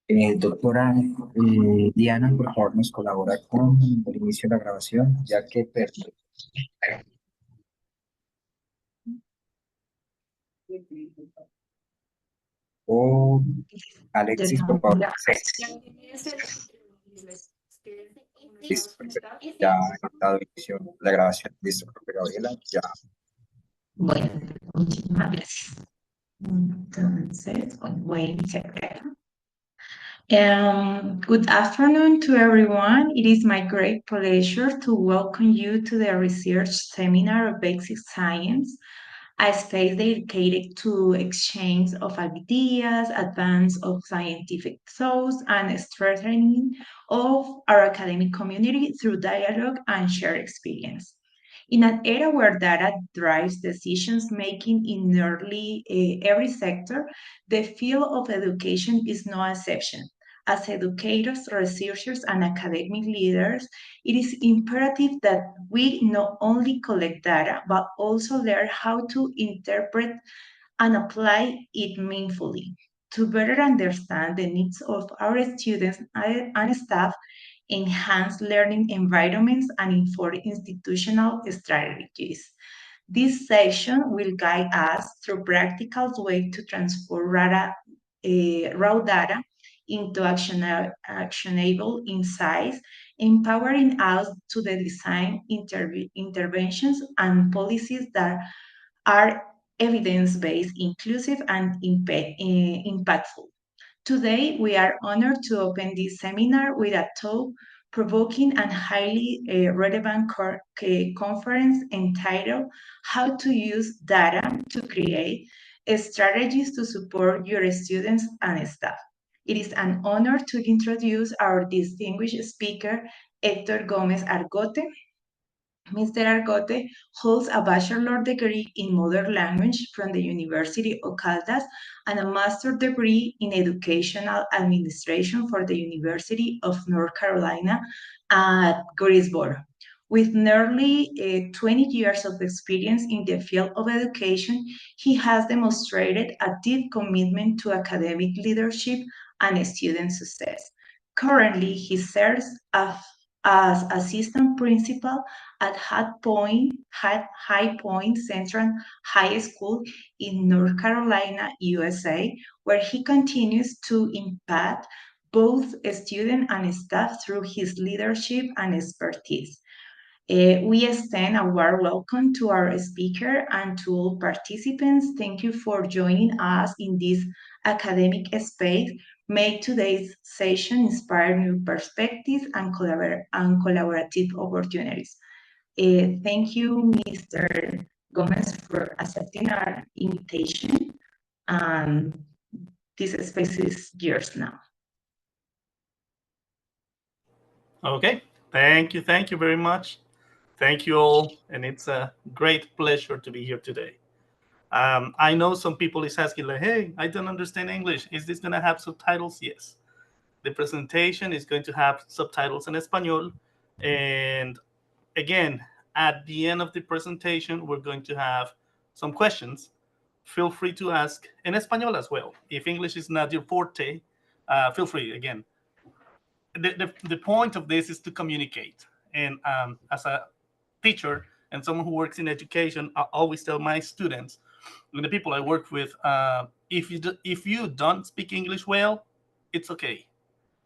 Doctora Diana, por favor, nos colabora con el inicio de la grabación, ya que o The Alexis, por time favor. lapse. Listo, perfecto. Ya ha dado inicio la grabación. Listo, profe Gabriela, ya. Bueno, muchísimas gracias. Entonces, voy a iniciar acá. Good afternoon to everyone. It is my great pleasure to welcome you to the research seminar of basic science, a space dedicated to exchange of ideas, advance of scientific thoughts, and strengthening of our academic community through dialogue and shared experience. In an era where data drives decisions making in nearly every sector, the field of education is no exception. As educators, researchers, and academic leaders, it is imperative that we not only collect data, but also learn how to interpret and apply it meaningfully. To better understand the needs of our students and staff, enhance learning environments, and inform institutional strategies. This session will guide us through practical ways to transform raw data into actionable insights, empowering us to the design interventions and policies that are evidence-based, inclusive, and impactful. Today, we are honored to open this seminar with a thought-provoking and highly relevant conference entitled How to Use Data to Create Strategies to Support Your Students and Staff. It is an honor to introduce our distinguished speaker, Hector Gomez Argote. Mr. Argote holds a bachelor degree in modern language from the University of Caltas and a master's degree in educational administration for the University of North Carolina at Grisboro. With nearly 20 years of experience in the field of education, he has demonstrated a deep commitment to academic leadership and student success. Currently, he serves as assistant principal at High Point Central High School in North Carolina, USA, where he continues to impact both students and staff through his leadership and expertise. We extend a warm welcome to our speaker and to all participants. Thank you for joining us in this academic space. May today's session inspire new perspectives and collaborative opportunities. Thank you, Mr. Gomez, for accepting our invitation. This space is yours now. Okay, thank you very much. Thank you all, and it's a great pleasure to be here today. I know some people is asking like, hey, I don't understand English. Is this gonna have subtitles? Yes. The presentation is going to have subtitles in Espanol. And again, at the end of the presentation, we're going to have some questions. Feel free to ask in Espanol as well. If English is not your forte, feel free again. The point of this is to communicate. And as a teacher and someone who works in education, I always tell my students and the people I work with, if you don't speak English well, it's okay.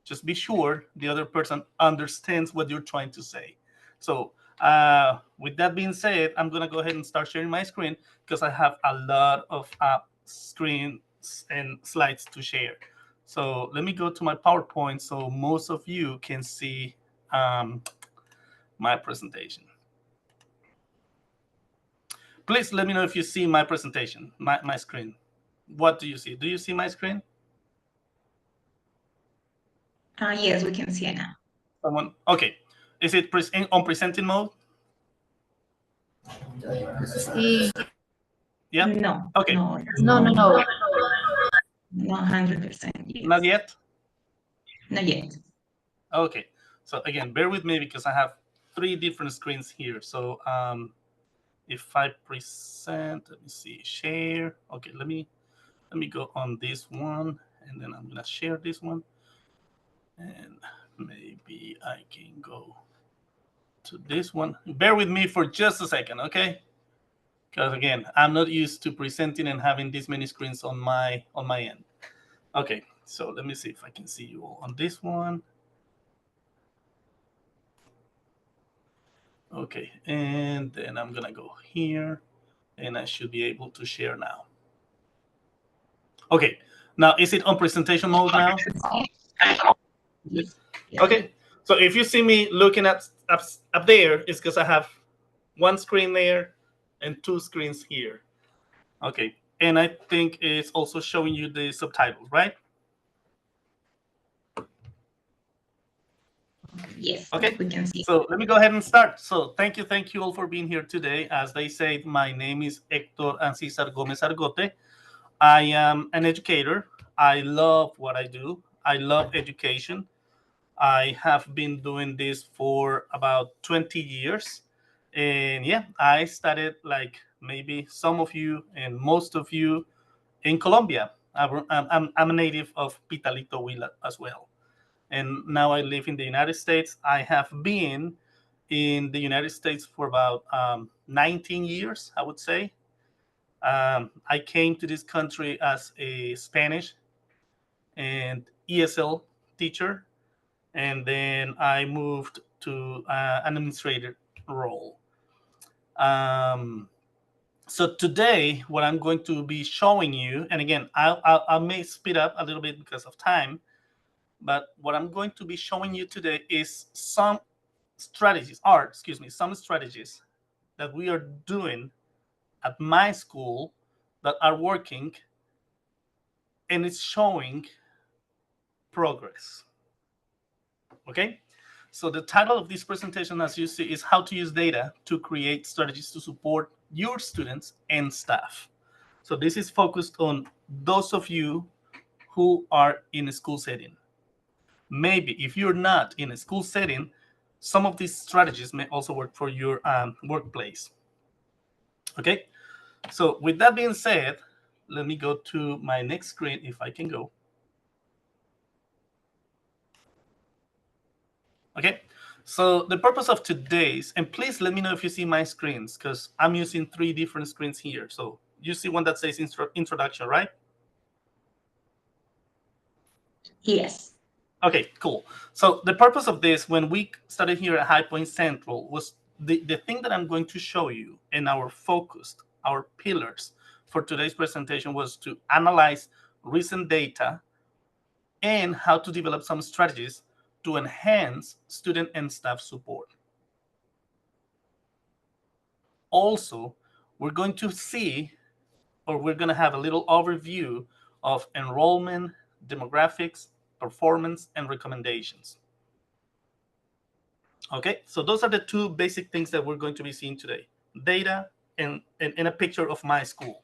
Just be sure the other person understands what you're trying to say. So with that being said, I'm going to go ahead and start sharing my screen because I have a lot of screens and slides to share. So let me go to my PowerPoint so most of you can see my presentation. Please let me know if you see my presentation, my screen. What do you see? Do you see my screen? Yes, we can see it now. Someone? Okay. Is it on presenting mode? Sí. Yeah? No. Okay. No. No, 100%. Yes. Not yet? Not yet. Okay. So again, bear with me because I have 3 different screens here. So if I present, let me see, share. Okay, let me go on this one, and then I'm gonna share this one. And maybe I can go to this one. Bear with me for just a second, okay? Because again, I'm not used to presenting and having this many screens on my end. Okay, so let me see if I can see you all on this one. Okay, and then I'm gonna go here, and I should be able to share now. Okay, now is it on presentation mode now? Yes. Okay, so if you see me looking up there, it's because I have one screen there and two screens here. Okay, and I think it's also showing you the subtitles, right? Yes, Okay, we can see. so let me go ahead and start. So thank you all for being here today. As they said, my name is Hector Ancísar Gómez Argote. I am an educator. I love what I do. I love education. I have been doing this for about 20 years. And yeah, I started like maybe some of you and most of you in Colombia. I'm a native of Pitalito, Huila as well. And now I live in the United States. I have been in the United States for about 19 years, I would say. I came to this country as a Spanish and ESL teacher, and then I moved to an administrator role. So today, what I'm going to be showing you, and again, I may speed up a little bit because of time, but what I'm going to be showing you today is some strategies that we are doing at my school that are working, and it's showing progress. Okay, so the title of this presentation, as you see, is how to use data to create strategies to support your students and staff. So this is focused on those of you who are in a school setting. Maybe if you're not in a school setting, some of these strategies may also work for your workplace. Okay, so with that being said, let me go to my next screen if I can go. Okay, so the purpose of today's, and please let me know if you see my screens because I'm using 3 different screens here. So you see one that says introduction, right? Yes. Okay, cool. So the purpose of this, when we started here at High Point Central, was the thing that I'm going to show you and our pillars for today's presentation was to analyze recent data and how to develop some strategies to enhance student and staff support. Also, we're going to see, or we're going to have a little overview of enrollment, demographics, performance, and recommendations. Okay, so those are the 2 basic things that we're going to be seeing today: data and a picture of my school.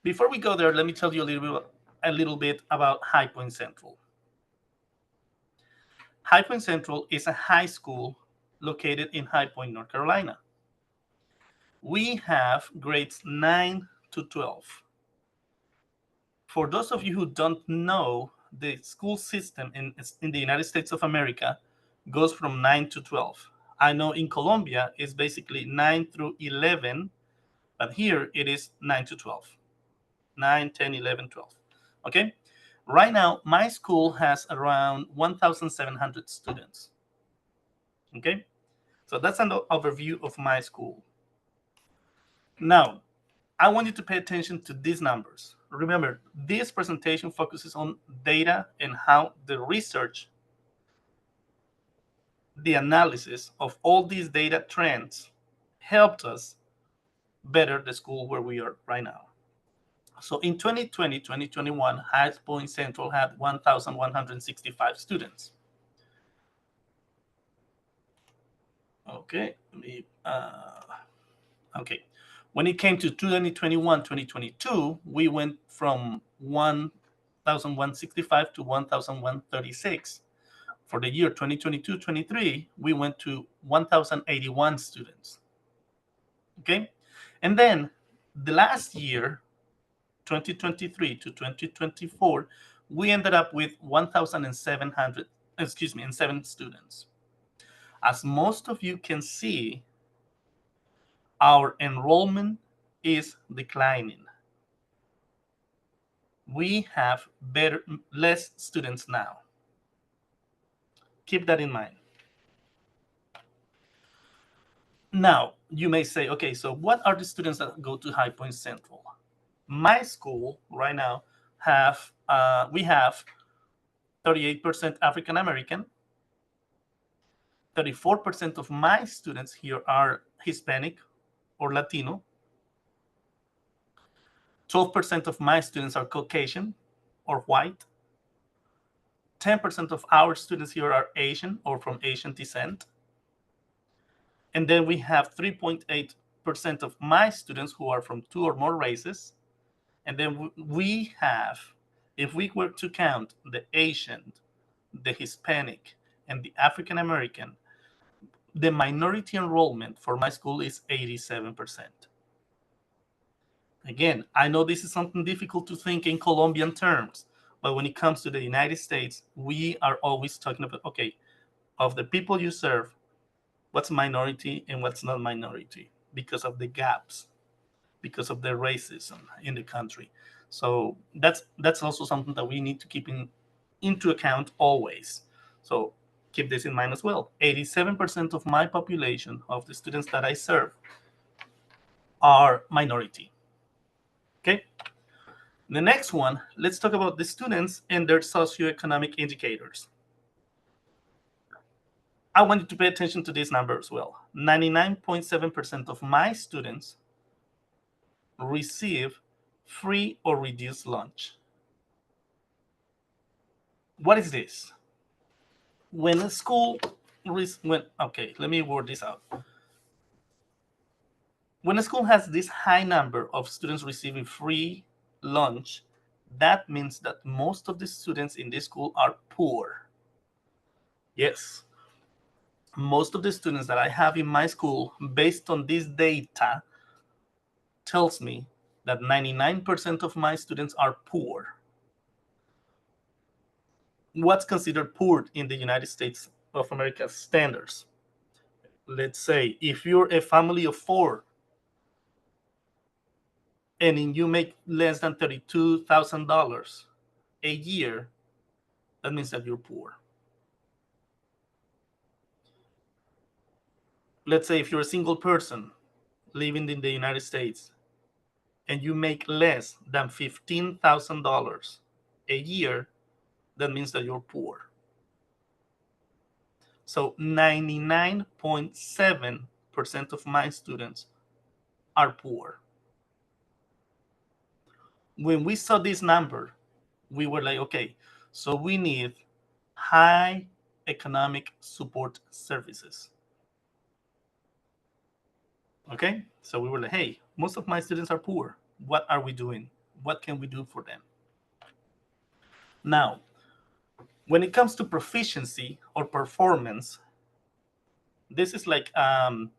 Before we go there, let me tell you a little bit about High Point Central. High Point Central is a high school located in High Point, North Carolina. We have grades 9 to 12. For those of you who don't know, the school system in the United States of America goes from 9 to 12. I know in Colombia it's basically 9 through 11, but here it is 9 to 12. 9, 10, 11, 12. Okay? Right now, my school has around 1,700 students. Okay? So that's an overview of my school. Now, I want you to pay attention to these numbers. Remember, this presentation focuses on data and how the research, the analysis of all these data trends helped us better the school where we are right now. So in 2020, 2021, High Point Central had 1,165 students. Okay, okay. When it came to 2021, 2022, we went from 1,165 to 1,136. For the year 2022-23, we went to 1,081 students. Okay, and then the last year, 2023 to 2024, we ended up with 1,700, and 7 students. As most of you can see, our enrollment is declining. We have less students now. Keep that in mind. Now, you may say, okay, so what are the students that go to High Point Central? My school right now we have 38% African American. 34% of my students here are Hispanic or Latino. 12% of my students are Caucasian or white. 10% of our students here are Asian or from Asian descent. And then we have 3.8% of my students who are from 2 or more races. And then we have, if we were to count the Asian, the Hispanic, and the African American, the minority enrollment for my school is 87%. Again, I know this is something difficult to think in Colombian terms, but when it comes to the United States, we are always talking about, okay, of the people you serve, what's minority and what's not minority, because of the gaps, because of the racism in the country. So that's also something that we need to keep into account always. So keep this in mind as well. 87% of my population, of the students that I serve, are minority. Okay. The next one, let's talk about the students and their socioeconomic indicators. I want you to pay attention to this number as well. 99.7% of my students receive free or reduced lunch. What is this? When a school, okay, let me word this out. When a school has this high number of students receiving free lunch, that means that most of the students in this school are poor. Yes, most of the students that I have in my school, based on this data, tells me that 99% of my students are poor. What's considered poor in the United States of America standards? Let's say if you're a family of 4 and you make less than $32,000 a year, that means that you're poor. Let's say if you're a single person living in the United States and you make less than $15,000 a year, that means that you're poor. So 99.7% of my students are poor. When we saw this number, we were like, okay, so we need high economic support services. Okay, so we were like, hey, most of my students are poor. What are we doing? What can we do for them? Now, when it comes to proficiency or performance, this is like the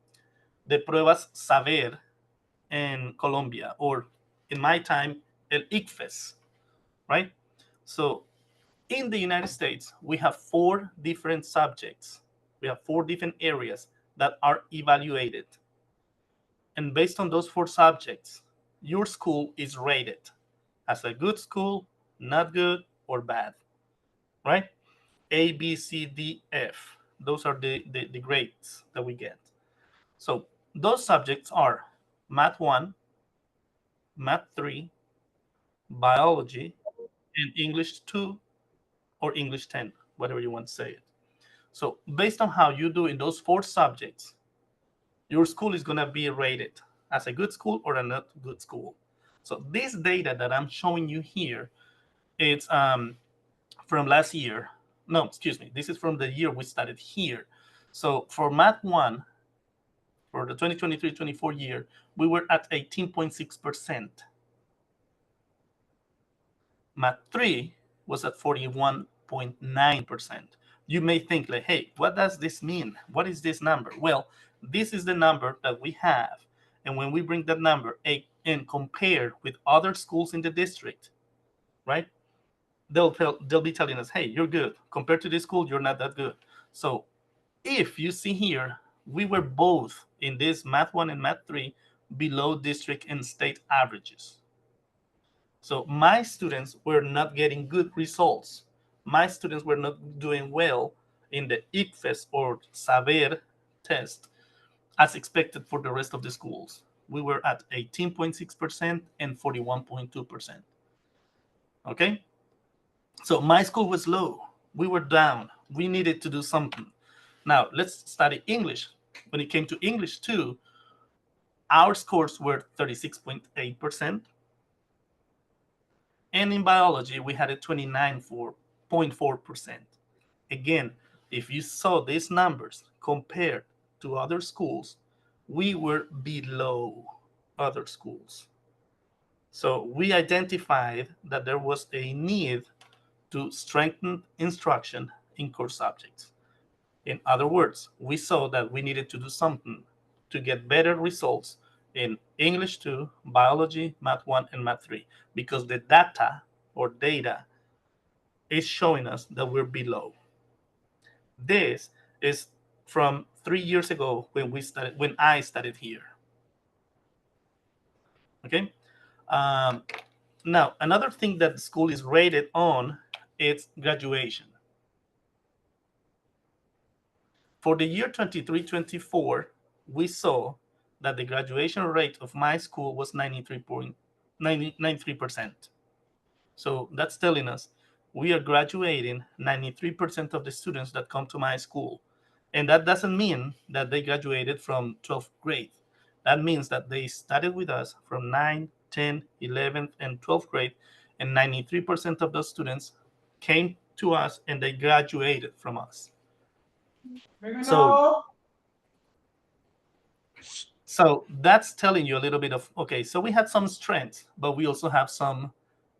pruebas saber in Colombia, or in my time, el ICFES, right? So in the United States, we have 4 different subjects. We have 4 different areas that are evaluated. And based on those 4 subjects, your school is rated as a good school, not good, or bad, right? A, B, C, D, F. Those are the grades that we get. So those subjects are Math 1, Math 3, Biology, and English 2 or English 10, whatever you want to say it. So based on how you do in those 4 subjects, your school is going to be rated as a good school or a not good school. So this data that I'm showing you here, it's from last year. No, excuse me. This is from the year we started here. So for Math 1, for the 2023-24 year, we were at 18.6%. Math 3 was at 41.9%. You may think like, hey, what does this mean? What is this number? Well, this is the number that we have. And when we bring that number and compare with other schools in the district, right? they'll be telling us, hey, you're good. Compared to this school, you're not that good. So if you see here, we were both in this Math 1 and Math 3 below district and state averages. So my students were not getting good results. My students were not doing well in the ICFES or Saber test as expected for the rest of the schools. We were at 18.6% and 41.2%. Okay? So my school was low. We were down. We needed to do something. Now, let's study English. When it came to English too, our scores were 36.8%. And in biology, we had a 29.4%. Again, if you saw these numbers compared to other schools, we were below other schools. So we identified that there was a need to strengthen instruction in core subjects. In other words, we saw that we needed to do something to get better results in English 2, biology, Math 1, and Math 3, because the data is showing us that we're below. This is from 3 years ago when I studied here. Okay. Now, another thing that the school is rated on is graduation. For the year 23-24, we saw that the graduation rate of my school was 93%. So that's telling us we are graduating 93% of the students that come to my school. And that doesn't mean that they graduated from 12th grade. That means that they studied with us from 9, 10, 11th, and 12th grade, and 93% of those students came to us and they graduated from us. So that's telling you a little bit of, okay, so we had some strengths, but we also have some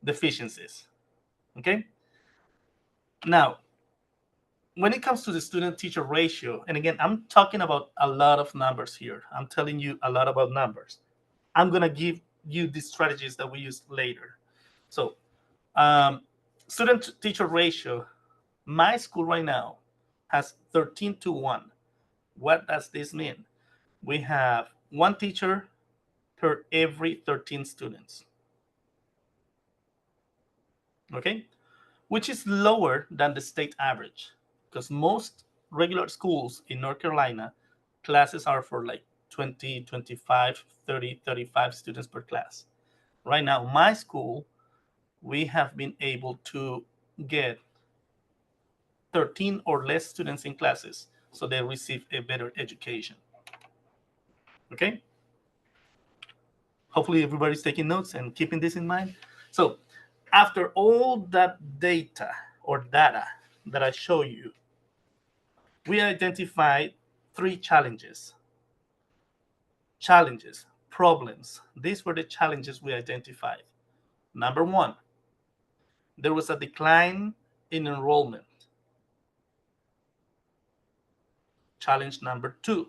deficiencies. Okay. Now, when it comes to the student-teacher ratio, and again, I'm talking about a lot of numbers here. I'm telling you a lot about numbers. I'm going to give you the strategies that we use later. So, student-teacher ratio, my school right now has 13-1. What does this mean? We have one teacher per every 13 students. Okay? Which is lower than the state average, because most regular schools in North Carolina, classes are for like 20, 25, 30, 35 students per class. Right now, my school, we have been able to get 13 or less students in classes, so they receive a better education. Okay? Hopefully everybody's taking notes and keeping this in mind. So after all that data that I show you, we identified 3 challenges. Problems. These were the challenges we identified. Number 1, there was a decline in enrollment. Challenge number 2,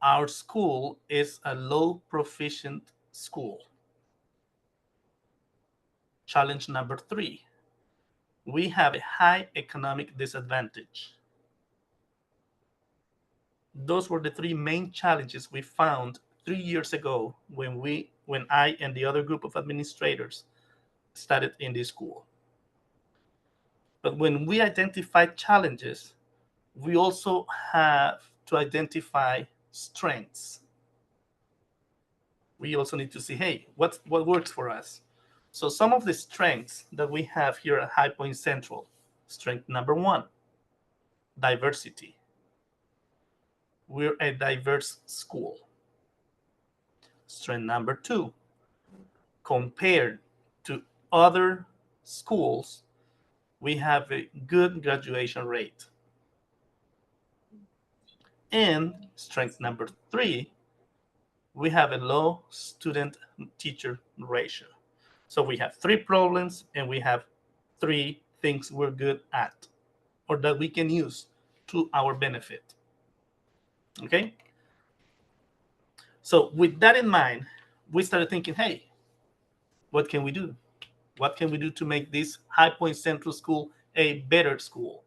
our school is a low proficient school. Challenge number 3, we have a high economic disadvantage. Those were the 3 main challenges we found 3 years ago when I and the other group of administrators studied in this school. But when we identify challenges, we also have to identify strengths. We also need to see, hey, what works for us? So some of the strengths that we have here at High Point Central, strength number 1, diversity. We're a diverse school. Strength number 2, compared to other schools, we have a good graduation rate. And strength number 3, we have a low student-teacher ratio. So we have 3 problems and we have 3 things we're good at or that we can use to our benefit. Okay? So with that in mind, we started thinking, hey, what can we do? What can we do to make this High Point Central School a better school?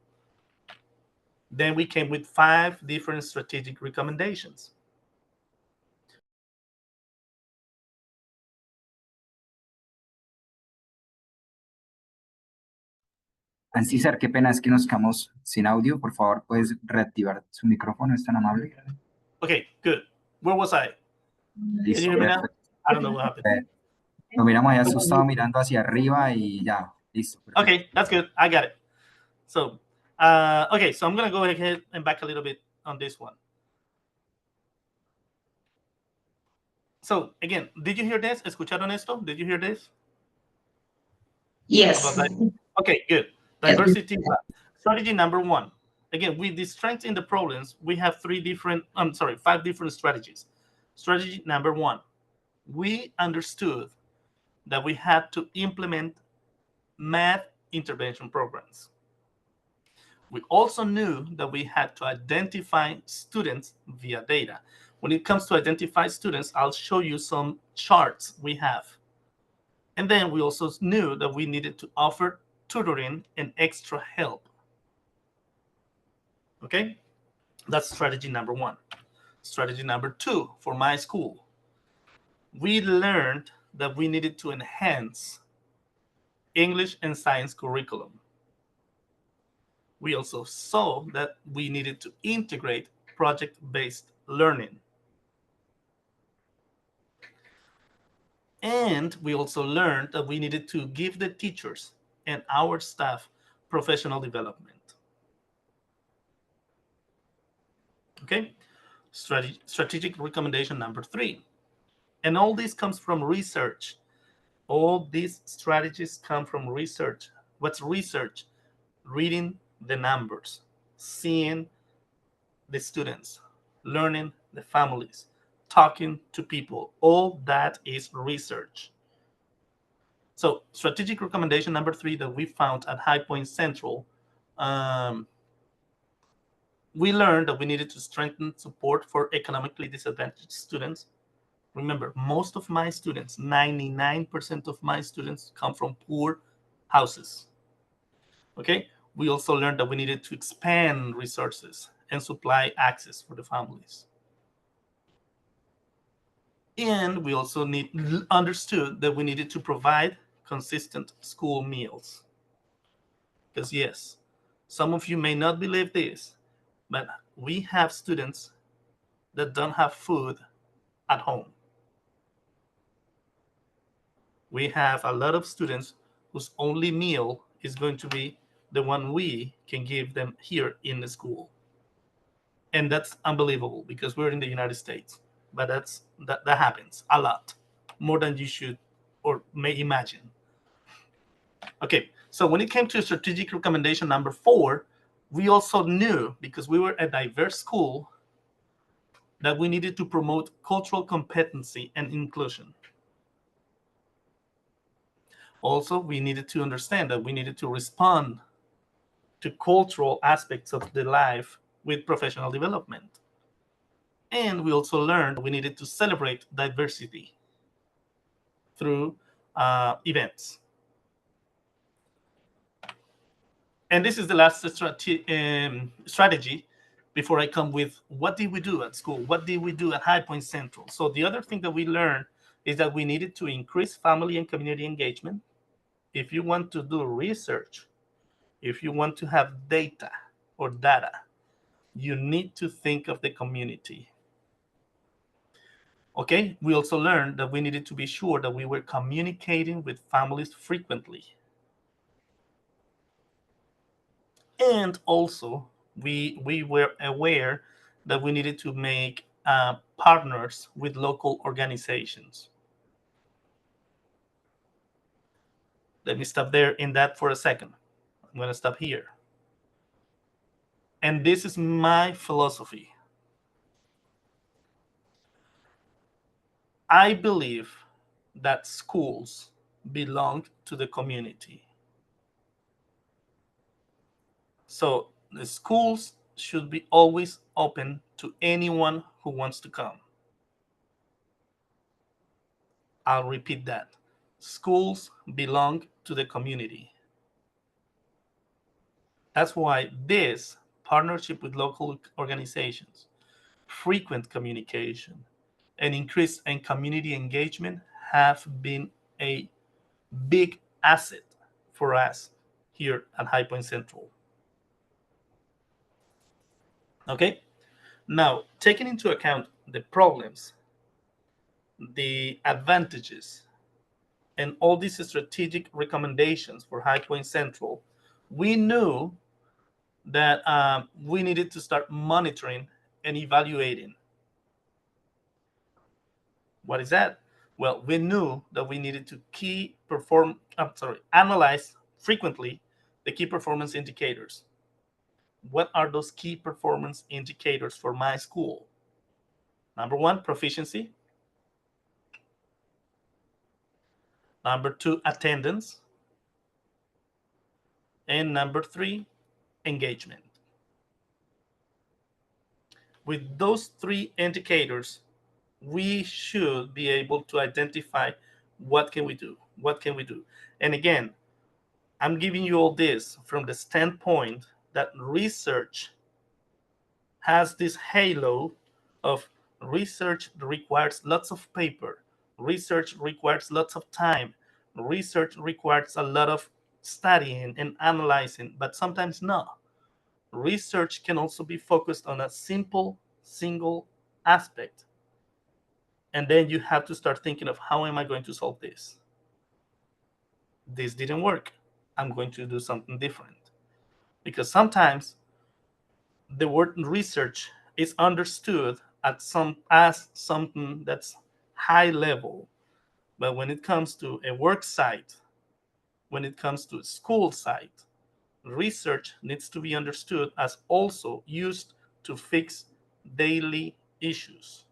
Then we came with 5 different strategic recommendations. César, qué pena, es que nos quedamos sin audio. Por favor, ¿puedes reactivar su micrófono? ¿Es tan amable? Okay, good. Where was I? Can you Listo, hear me now? perfecto. I don't know what happened. Lo miramos ahí asustado mirando hacia arriba y ya, listo. Perfecto. Okay, that's good. I got it. So, okay, so I'm going to go ahead and back a little bit on this one. So, again, did you hear this? ¿Escucharon esto? Did you hear this? Yes. Okay, good. Diversity strategy number 1. Again, with the strengths in the problems, we have 5 different strategies. Strategy number 1. We understood that we had to implement math intervention programs. We also knew that we had to identify students via data. When it comes to identify students, I'll show you some charts we have. And then we also knew that we needed to offer tutoring and extra help. Okay, that's strategy number 1. Strategy number 2 for my school. We learned that we needed to enhance English and science curriculum. We also saw that we needed to integrate project-based learning. And we also learned that we needed to give the teachers and our staff professional development. Okay, strategic recommendation number 3. And all this comes from research. All these strategies come from research. What's research? Reading the numbers, seeing the students, learning the families, talking to people. All that is research. So strategic recommendation number 3 that we found at High Point Central, we learned that we needed to strengthen support for economically disadvantaged students. Remember, most of my students, 99% of my students come from poor houses. Okay, we also learned that we needed to expand resources and supply access for the families. And we also understood that we needed to provide consistent school meals. Because yes, some of you may not believe this, but we have students that don't have food at home. We have a lot of students whose only meal is going to be the one we can give them here in the school. And that's unbelievable because we're in the United States. But that happens a lot, more than you should or may imagine. Okay, so when it came to strategic recommendation number 4, we also knew, because we were a diverse school, that we needed to promote cultural competency and inclusion. Also, we needed to understand that we needed to respond to cultural aspects of the life with professional development. And we also learned we needed to celebrate diversity through events. And this is the last strategy before I come with what did we do at school? What did we do at High Point Central? So the other thing that we learned is that we needed to increase family and community engagement. If you want to do research, if you want to have data, you need to think of the community. Okay, we also learned that we needed to be sure that we were communicating with families frequently. And also, we were aware that we needed to make partners with local organizations. Let me stop there in that for a second. I'm going to stop here. And this is my philosophy. I believe that schools belong to the community. So the schools should be always open to anyone who wants to come. I'll repeat that. Schools belong to the community. That's why this partnership with local organizations, frequent communication, and increase in community engagement have been a big asset for us here at High Point Central. Okay, now taking into account the problems, the advantages, and all these strategic recommendations for High Point Central, we knew that we needed to start monitoring and evaluating. What is that? Well, we knew that we needed to analyze frequently the key performance indicators. What are those key performance indicators for my school? Number one, proficiency. Number two, attendance. And number three, engagement. With those three indicators, we should be able to identify what can we do? What can we do? And again, I'm giving you all this from the standpoint that research has this halo of research requires lots of paper. Research requires lots of time. Research requires a lot of studying and analyzing, but sometimes not. Research can also be focused on a simple, single aspect. And then you have to start thinking of how am I going to solve this? This didn't work. I'm going to do something different. Because sometimes the word research is understood as something that's high level. But when it comes to a work site, when it comes to a school site, research needs to be understood as also used to fix daily issues.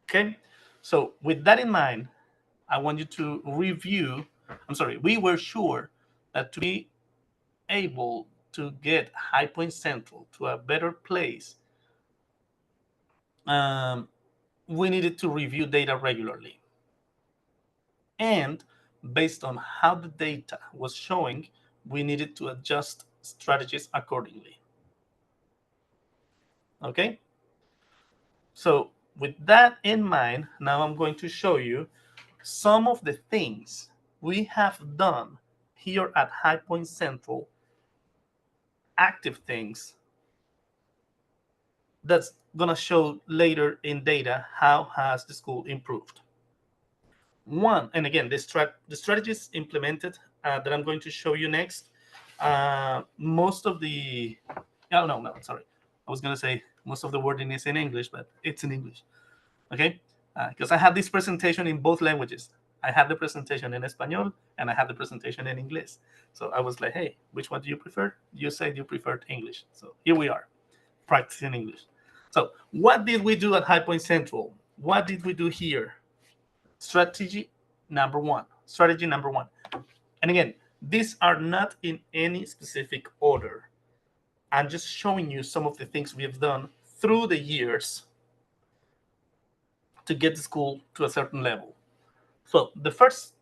Okay, so with that in mind, I want you to review. We were sure that to be able to get High Point Central to a better place, we needed to review data regularly. And based on how the data was showing, we needed to adjust strategies accordingly. Okay? So with that in mind, now I'm going to show you some of the things we have done here at High Point Central, active things that's going to show later in data how has the school improved. One, and again, the strategies implemented that I'm going to show you next, most of the, sorry. I was going to say most of the wording is in English, but it's in English, okay? Because I have this presentation in both languages. I have the presentation in Espanol, and I have the presentation in English. So I was like, hey, which one do you prefer? You said you preferred English. So here we are, practicing English. So what did we do at High Point Central? What did we do here? Strategy number one. And again, these are not in any specific order. I'm just showing you some of the things we have done through the years to get the school to a certain level. So the first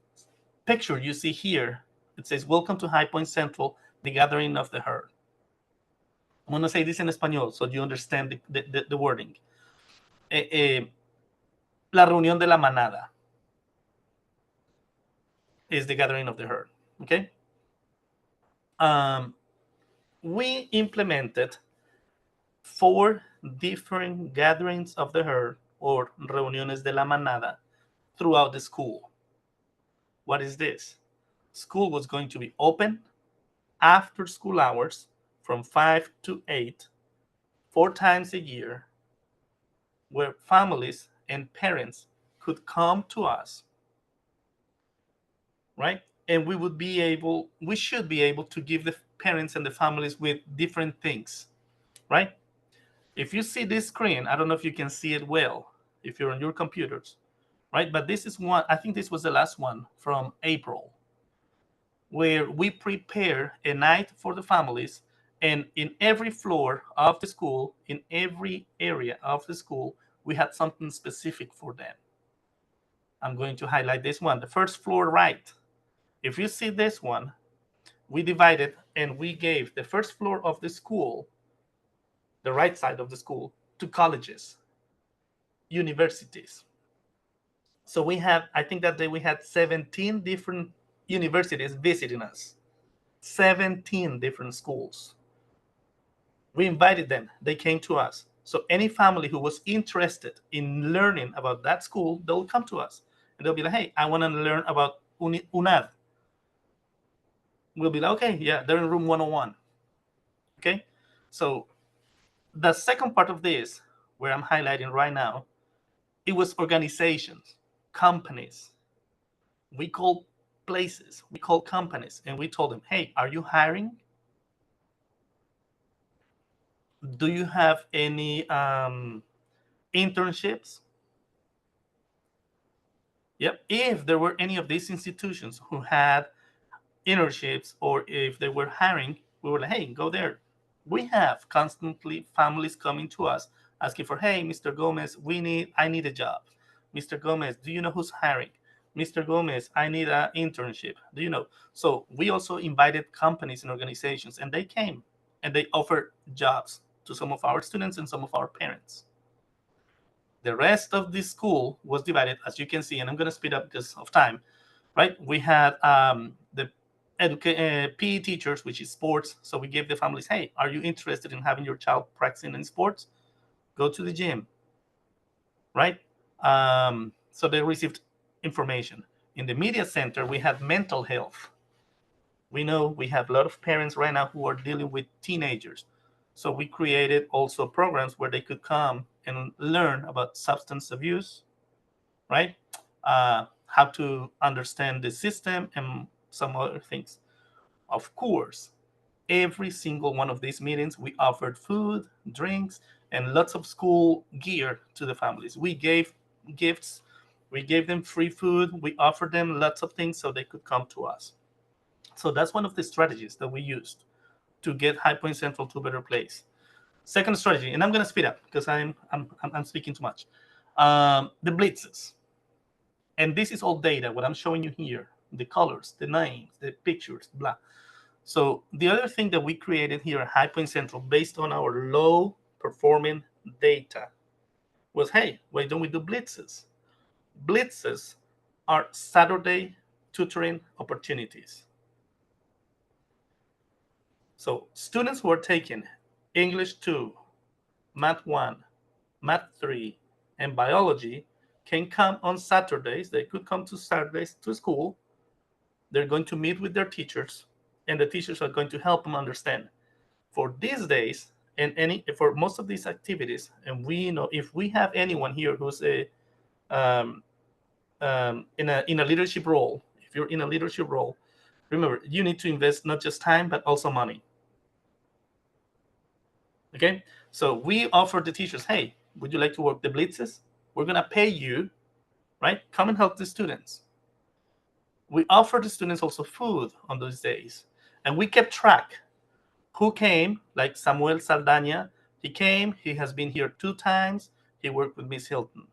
picture you see here, it says, welcome to High Point Central, the gathering of the herd. I'm going to say this in Espanol so you understand the wording. La reunión de la manada is the gathering of the herd, okay? We implemented 4 different gatherings of the herd, or reuniones de la manada, throughout the school. What is this? School was going to be open after school hours from 5 to 8, 4 times a year, where families and parents could come to us, right? And we should be able to give the parents and the families with different things, right? If you see this screen, I don't know if you can see it well if you're on your computers, right? But this is one, I think this was the last one from April, where we prepare a night for the families, and in every floor of the school, in every area of the school, we had something specific for them. I'm going to highlight this one, the first floor right. If you see this one, we divided and we gave the first floor of the school, the right side of the school, to colleges, universities. So we had, I think that day we had 17 different universities visiting us, 17 different schools. We invited them, they came to us. So any family who was interested in learning about that school, they'll come to us and they'll be like, hey, I want to learn about UNAD. We'll be like, okay, yeah, they're in room 101. Okay, so the second part of this, where I'm highlighting right now, it was organizations, companies. We called places, we called companies, and we told them, hey, are you hiring? Do you have any internships? Yep. If there were any of these institutions who had internships or if they were hiring, we were like, hey, go there. We have constantly families coming to us asking for, hey, Mr. Gomez, I need a job. Mr. Gomez, do you know who's hiring? Mr. Gomez, I need an internship. Do you know? So we also invited companies and organizations, and they came and they offered jobs to some of our students and some of our parents. The rest of the school was divided, as you can see, and I'm going to speed up because of time, right? We had the PE teachers, which is sports. So we gave the families, hey, are you interested in having your child practicing in sports? Go to the gym, right? So they received information. In the media center, we had mental health. We know we have a lot of parents right now who are dealing with teenagers. So we created also programs where they could come and learn about substance abuse, right? How to understand the system and some other things. Of course, every single one of these meetings, we offered food, drinks, and lots of school gear to the families. We gave gifts, we gave them free food, we offered them lots of things so they could come to us. So that's one of the strategies that we used to get High Point Central to a better place. Second strategy, and I'm going to speed up because I'm speaking too much. The blitzes. And this is all data, what I'm showing you here, the colors, the names, the pictures, blah. So the other thing that we created here at High Point Central based on our low performing data was, hey, why don't we do blitzes? Blitzes are Saturday tutoring opportunities. So students who are taking English 2, Math 1, Math 3, and Biology can come on Saturdays. They could come to Saturdays to school. They're going to meet with their teachers, and the teachers are going to help them understand. For these days, and for most of these activities, and we know if we have anyone here who's in a leadership role, if you're in a leadership role, remember you need to invest not just time but also money. Okay, so we offer the teachers, hey, would you like to work the blitzes? We're gonna pay you, right? Come and help the students. We offer the students also food on those days, and we kept track who came, like Samuel Saldaña. He came, he has been here 2 times, he worked with Miss Hilton.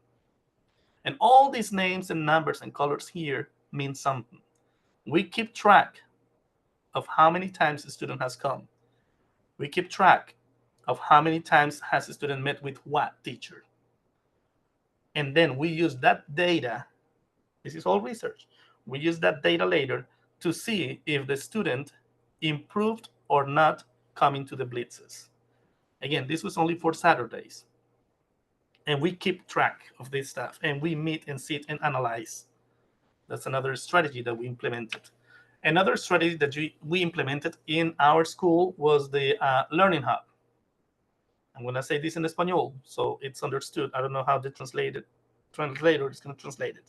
And all these names and numbers and colors here mean something. We keep track of how many times the student has come. We keep track of how many times has the student met with what teacher. And then we use that data, this is all research, we use that data later to see if the student improved or not coming to the blitzes. Again, this was only for Saturdays. And we keep track of this stuff, and we meet and sit and analyze. That's another strategy that we implemented. Another strategy that we implemented in our school was the Learning Hub. I'm going to say this in Espanol, so it's understood. I don't know how the translator is going to translate it.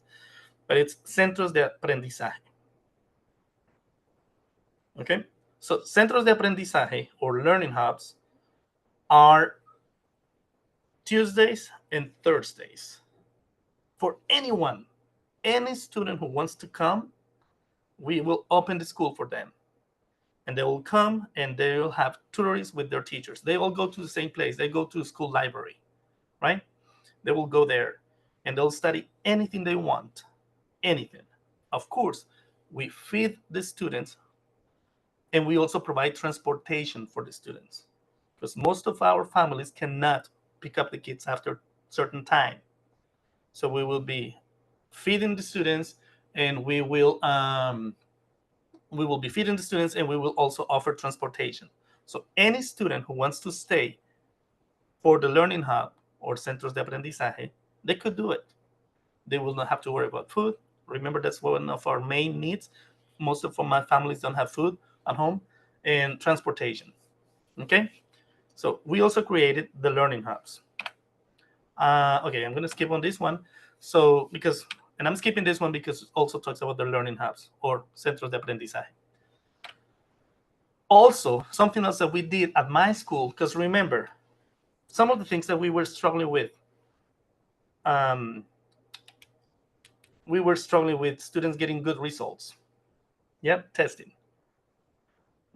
But it's Centros de Aprendizaje. Okay? So Centros de Aprendizaje, or Learning Hubs, are Tuesdays and Thursdays. For anyone, any student who wants to come, we will open the school for them. And they will come and they will have tutors with their teachers. They all go to the same place. They go to the school library, right? They will go there and they'll study anything they want. anything. Of course, we feed the students, and we also provide transportation for the students, because most of our families cannot pick up the kids after certain time. So we will be feeding the students, and we will be feeding the students, and we will also offer transportation. So any student who wants to stay for the learning hub or centros de aprendizaje, they could do it. They will not have to worry about food. Remember, that's one of our main needs. Most of my families don't have food at home, and transportation. Okay, so we also created the learning hubs. Okay, I'm going to skip on this one. So and I'm skipping this one because it also talks about the learning hubs or centros de aprendizaje. Also, something else that we did at my school, because remember, some of the things that we were struggling with, students getting good results. Yep, testing.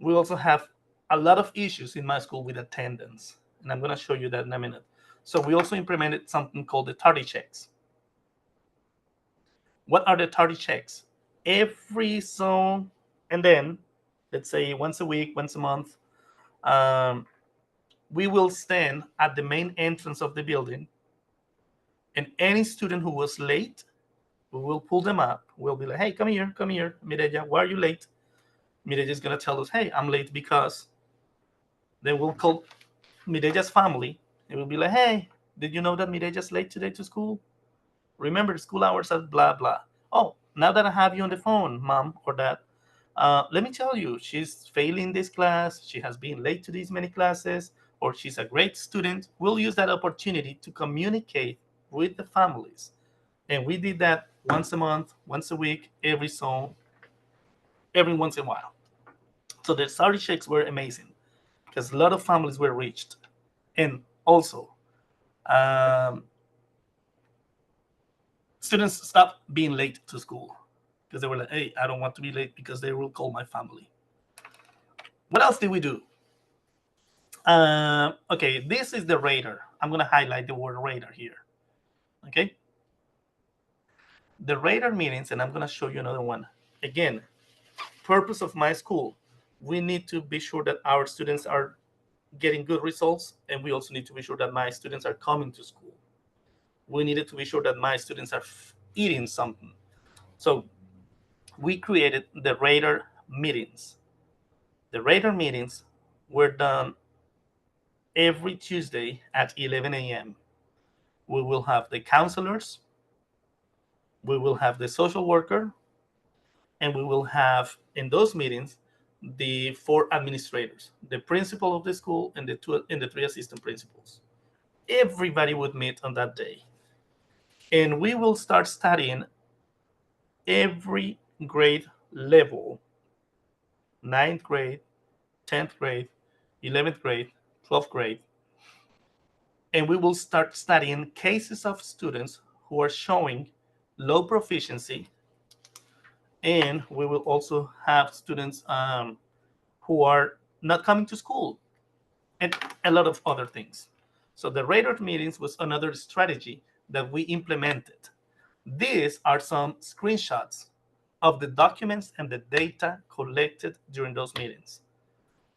We also have a lot of issues in my school with attendance, and I'm going to show you that in a minute. So we also implemented something called the tardy checks. What are the tardy checks? Every so and then, let's say once a week, once a month, we will stand at the main entrance of the building, and any student who was late, we will pull them up. We'll be like, hey, come here, Mireya, why are you late? Mireya is going to tell us, hey, I'm late because. Then we'll call Mireya's family. It will be like, hey, did you know that Mireya's late today to school? Remember, school hours are blah, blah. Oh, now that I have you on the phone, mom or dad, let me tell you, she's failing this class. She has been late to these many classes, or she's a great student. We'll use that opportunity to communicate with the families. And we did that once a month, once a week, every once in a while. So the salary checks were amazing because a lot of families were reached. And also, students stopped being late to school because they were like, hey, I don't want to be late because they will call my family. What else did we do? Okay, this is the radar. I'm going to highlight the word radar here. Okay. The radar meetings, and I'm going to show you another one. Again, purpose of my school, we need to be sure that our students are getting good results, and we also need to be sure that my students are coming to school. We needed to be sure that my students are eating something. So we created the radar meetings. The radar meetings were done every Tuesday at 11 a.m. We will have the counselors, we will have the social worker, and we will have in those meetings the 4 administrators, the principal of the school, and the 3 assistant principals. Everybody would meet on that day. And we will start studying every grade level: 9th grade, 10th grade, 11th grade, 12th grade. And we will start studying cases of students who are showing low proficiency. And we will also have students who are not coming to school, and a lot of other things. So the radar meetings was another strategy that we implemented. These are some screenshots of the documents and the data collected during those meetings.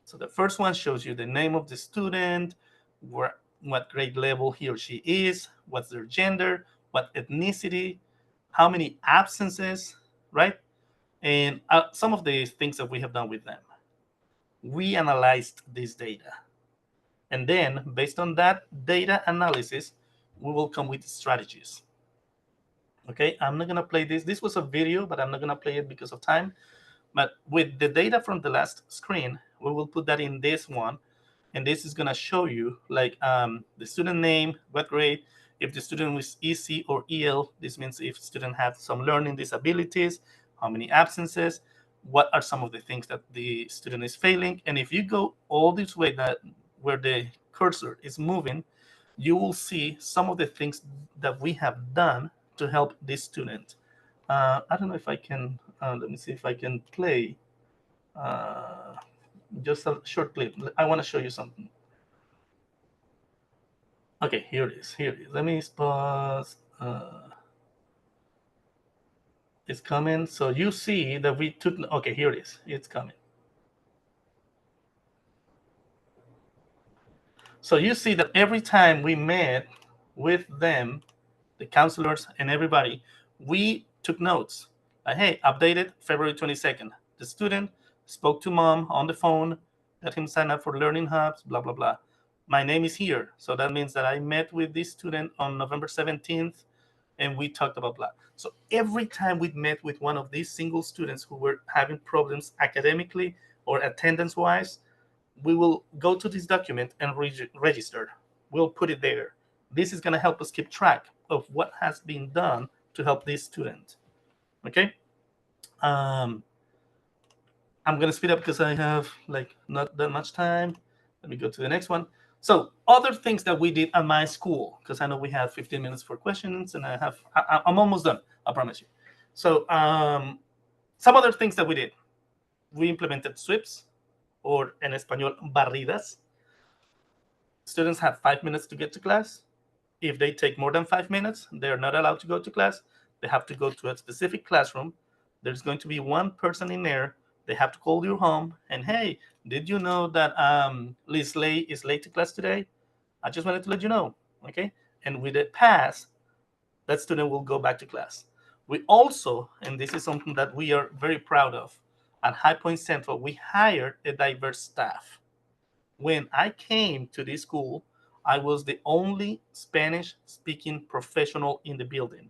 So the first one shows you the name of the student, what grade level he or she is, what's their gender, what ethnicity, how many absences, right? And some of the things that we have done with them. We analyzed this data. And then, based on that data analysis, we will come with strategies. Okay, I'm not going to play this. This was a video, but I'm not going to play it because of time. But with the data from the last screen, we will put that in this one. And this is going to show you like the student name, what grade, if the student was EC or EL, this means if student have some learning disabilities, how many absences, what are some of the things that the student is failing. And if you go all this way, that where the cursor is moving, you will see some of the things that we have done to help this student. I don't know if I can, let me see if I can play just a short clip. I want to show you something. Okay, here it is. Let me pause. It's coming. So you see that we took, okay, here it is. It's coming. So you see that every time we met with them, the counselors and everybody, we took notes. Like, hey, updated February 22nd. The student spoke to mom on the phone, let him sign up for learning hubs, blah, blah, blah. My name is here. So that means that I met with this student on November 17th and we talked about blah. So every time we met with one of these single students who were having problems academically or attendance wise, we will go to this document and register. We'll put it there. This is going to help us keep track of what has been done to help this student. Okay. I'm going to speed up because I have like not that much time. Let me go to the next one. So other things that we did at my school, because I know we have 15 minutes for questions and I'm almost done, I promise you. So some other things that we did. We implemented sweeps, or en español, barridas. Students have 5 minutes to get to class. If they take more than 5 minutes, they're not allowed to go to class. They have to go to a specific classroom. There's going to be one person in there. They have to call your home and, hey, did you know that Liz Lay is late to class today? I just wanted to let you know, okay? And with a pass, that student will go back to class. We also, and this is something that we are very proud of, at High Point Central, we hired a diverse staff. When I came to this school, I was the only Spanish-speaking professional in the building.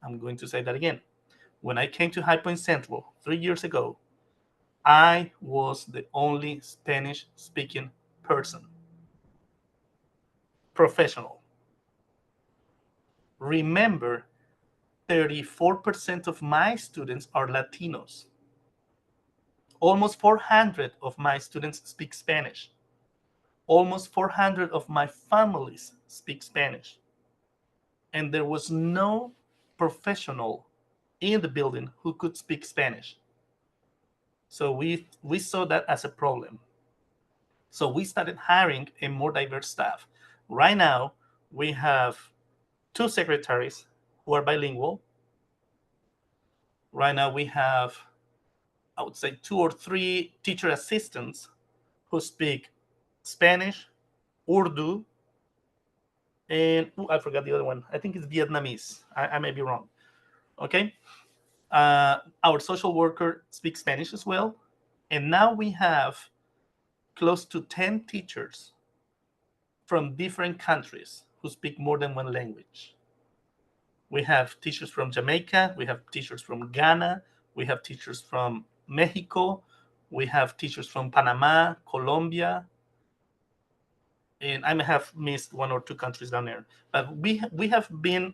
I'm going to say that again. When I came to High Point Central 3 years ago, I was the only Spanish-speaking person. Professional. Remember, 34% of my students are Latinos. Almost 400 of my students speak Spanish. Almost 400 of my families speak Spanish. And there was no professional in the building who could speak Spanish. So we saw that as a problem. So we started hiring a more diverse staff. Right now, we have 2 secretaries who are bilingual. Right now, we have, I would say, 2 or 3 teacher assistants who speak Spanish, Urdu, and I forgot the other one. I think it's Vietnamese. I may be wrong. Okay. Our social worker speaks Spanish as well. And now we have close to 10 teachers from different countries who speak more than one language. We have teachers from Jamaica. We have teachers from Ghana. We have teachers from Mexico. We have teachers from Panama, Colombia. And I may have missed 1 or 2 countries down there. But we have been,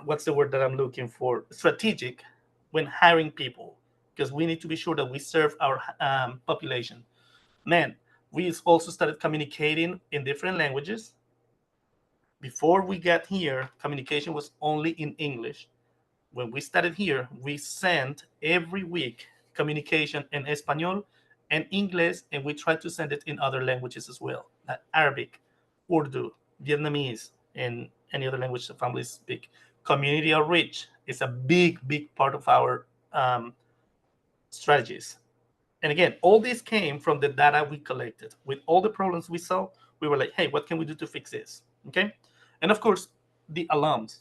what's the word that I'm looking for? Strategic when hiring people, because we need to be sure that we serve our population. Man, we also started communicating in different languages. Before we got here, communication was only in English. When we started here, we sent every week communication in Espanol and English, and we tried to send it in other languages as well, like Arabic, Urdu, Vietnamese, and any other language the families speak. Community outreach is a big part of our strategies. And again, all this came from the data we collected. With all the problems we saw, we were like, hey, what can we do to fix this? Okay. And of course, the alums.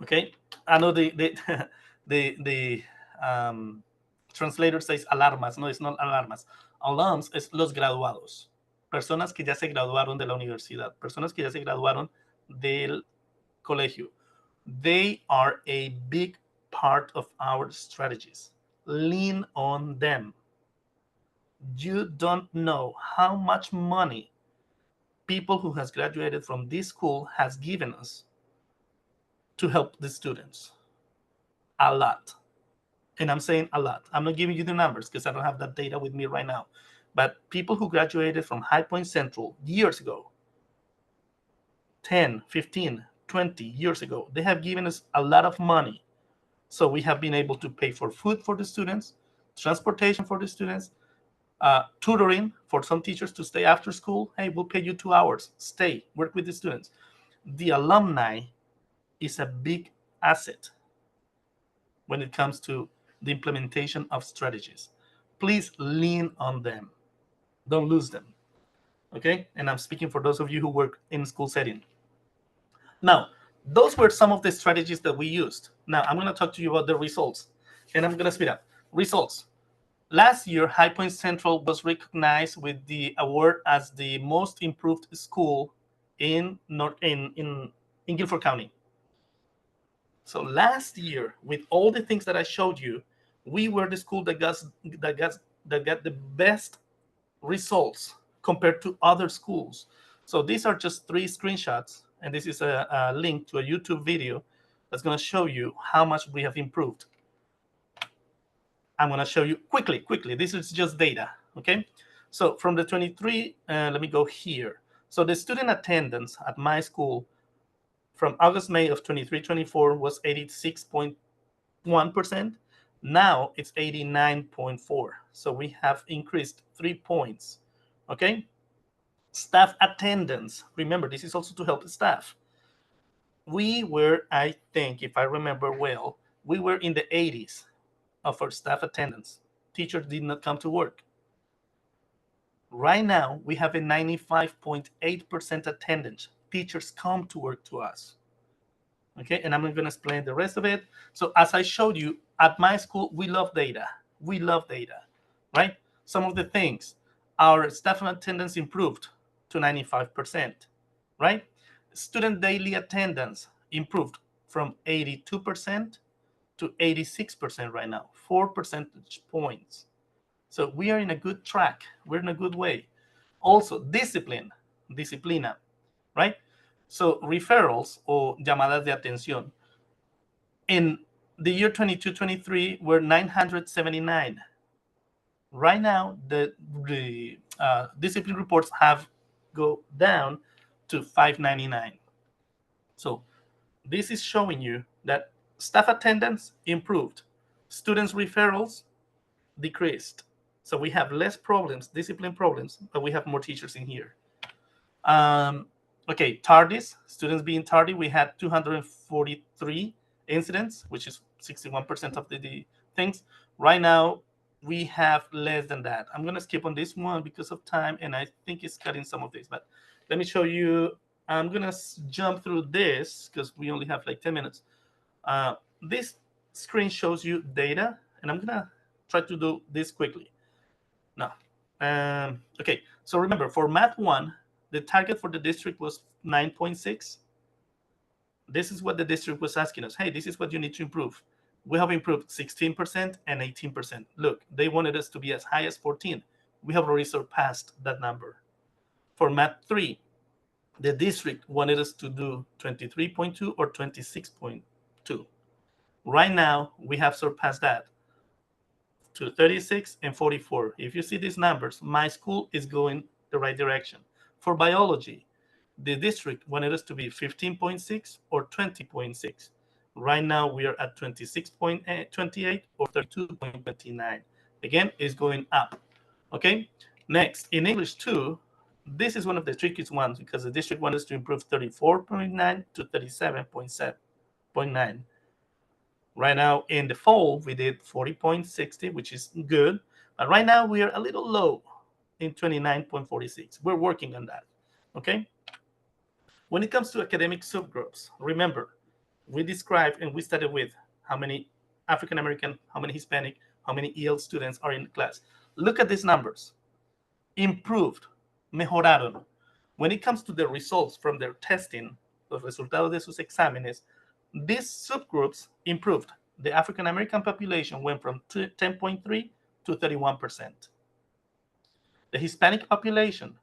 Okay. I know the translator says alarmas. No, it's not alarmas. Alums es los graduados. Personas que ya se graduaron de la universidad. Personas que ya se graduaron del colegio. They are a big part of our strategies. Lean on them. You don't know how much money people who has graduated from this school has given us to help the students. A lot. And I'm saying a lot. I'm not giving you the numbers because I don't have that data with me right now. But people who graduated from High Point Central years ago, 10, 15, 20 years ago, they have given us a lot of money. So we have been able to pay for food for the students, transportation for the students, tutoring for some teachers to stay after school. Hey, we'll pay you 2 hours. Stay, work with the students. the alumni is a big asset when it comes to the implementation of strategies. Please lean on them. Don't lose them. Okay? And I'm speaking for those of you who work in school setting. Now, those were some of the strategies that we used. Now, I'm going to talk to you about the results, and I'm going to speed up. Results. Last year, High Point Central was recognized with the award as the most improved school in Guilford County. So last year, with all the things that I showed you, we were the school that got the best results compared to other schools. So these are just 3 screenshots, and this is a link to a YouTube video that's going to show you how much we have improved. I'm going to show you quickly. This is just data, okay? So from the 23, let me go here. So the student attendance at my school from August, May of 23-24 was 86.1%. Now it's 89.4. So we have increased 3 points, okay? Staff attendance. Remember, this is also to help the staff. We were, I think, if I remember well, we were in the 80s of our staff attendance. Teachers did not come to work. Right now, we have a 95.8% attendance. Teachers come to work to us. Okay, and I'm not going to explain the rest of it. So as I showed you, at my school, we love data. We love data, right? Some of the things, our staff attendance improved to 95%, right? Student daily attendance improved from 82% to 86% right now, 4 percentage points. So we are in a good track. We're in a good way. Also, disciplina, right? So referrals or llamadas de atención in the year 22-23 were 979. Right now, the discipline reports have go down to 599. So this is showing you that staff attendance improved, students referrals decreased. So we have less problems, discipline problems, but we have more teachers in here. Okay, tardis, students being tardy, we had 243 incidents, which is 61% of the things. Right now, we have less than that. I'm going to skip on this one because of time, and I think it's cutting some of this, but let me show you. I'm going to jump through this because we only have like 10 minutes. This screen shows you data, and I'm going to try to do this quickly. Now, okay, so remember, for Math 1, the target for the district was 9.6. This is what the district was asking us. Hey, this is what you need to improve. We have improved 16% and 18%. Look, they wanted us to be as high as 14. We have already surpassed that number. For Math 3, the district wanted us to do 23.2 or 26.2. Right now, we have surpassed that to 36 and 44. If you see these numbers, my school is going the right direction. For biology, the district wanted us to be 15.6 or 20.6. Right now, we are at 26.28 or 32.29. Again, it's going up. Okay. Next, in English 2, this is one of the trickiest ones because the district wanted us to improve 34.9 to 37.9. Right now, in the fall, we did 40.60, which is good. But right now, we are a little low in 29.46. We're working on that, okay? When it comes to academic subgroups, remember, we described and we started with how many African-American, how many Hispanic, how many EL students are in the class. Look at these numbers. Improved, mejoraron. When it comes to the results from their testing, los resultados de sus exámenes, these subgroups improved. The African-American population went from 10.3 to 31%. The Hispanic population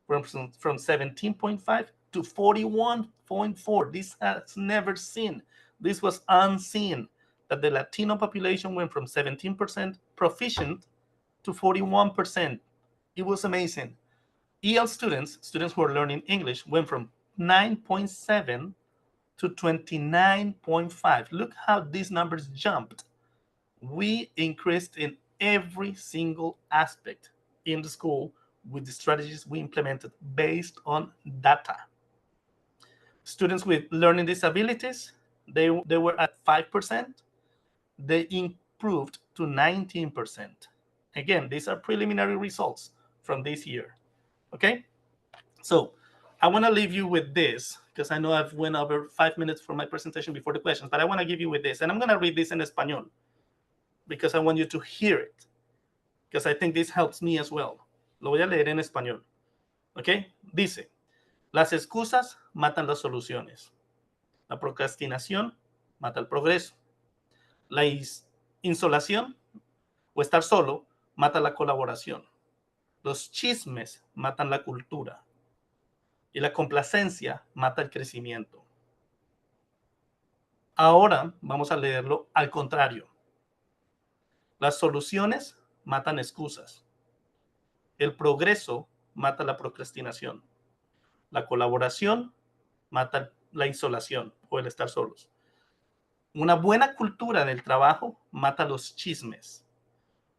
went from 17.5 to 41.4. This has never seen. This was unseen. That the Latino population went from 17% proficient to 41%. It was amazing. EL students who are learning English, went from 9.7 to 29.5. Look how these numbers jumped. We increased in every single aspect in the school with the strategies we implemented based on data. Students with learning disabilities, they were at 5%. They improved to 19%. Again, these are preliminary results from this year. Okay? So I want to leave you with this, because I know I've went over 5 minutes for my presentation before the questions, but I want to give you with this. And I'm going to read this in español, because I want you to hear it, because I think this helps me as well. Lo voy a leer en español. ¿Ok? Dice, las excusas matan las soluciones. La procrastinación mata el progreso. La insolación o estar solo mata la colaboración. Los chismes matan la cultura. Y la complacencia mata el crecimiento. Ahora vamos a leerlo al contrario. Las soluciones matan excusas. El progreso mata la procrastinación. La colaboración mata la insolación o el estar solos. Una buena cultura del trabajo mata los chismes.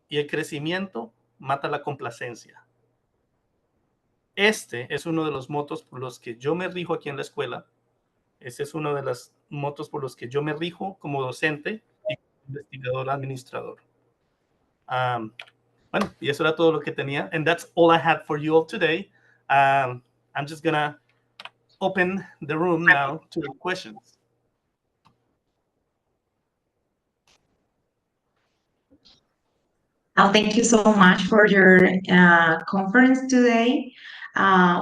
Y el crecimiento mata la complacencia. Este es uno de los motos por los que yo me rijo aquí en la escuela. Este es uno de los motos por los que yo me rijo como docente y como investigador administrador. Bueno, y eso era todo lo que tenía. And that's all I had for you all today. I'm just gonna open the room now to questions. Thank you so much for your conference today.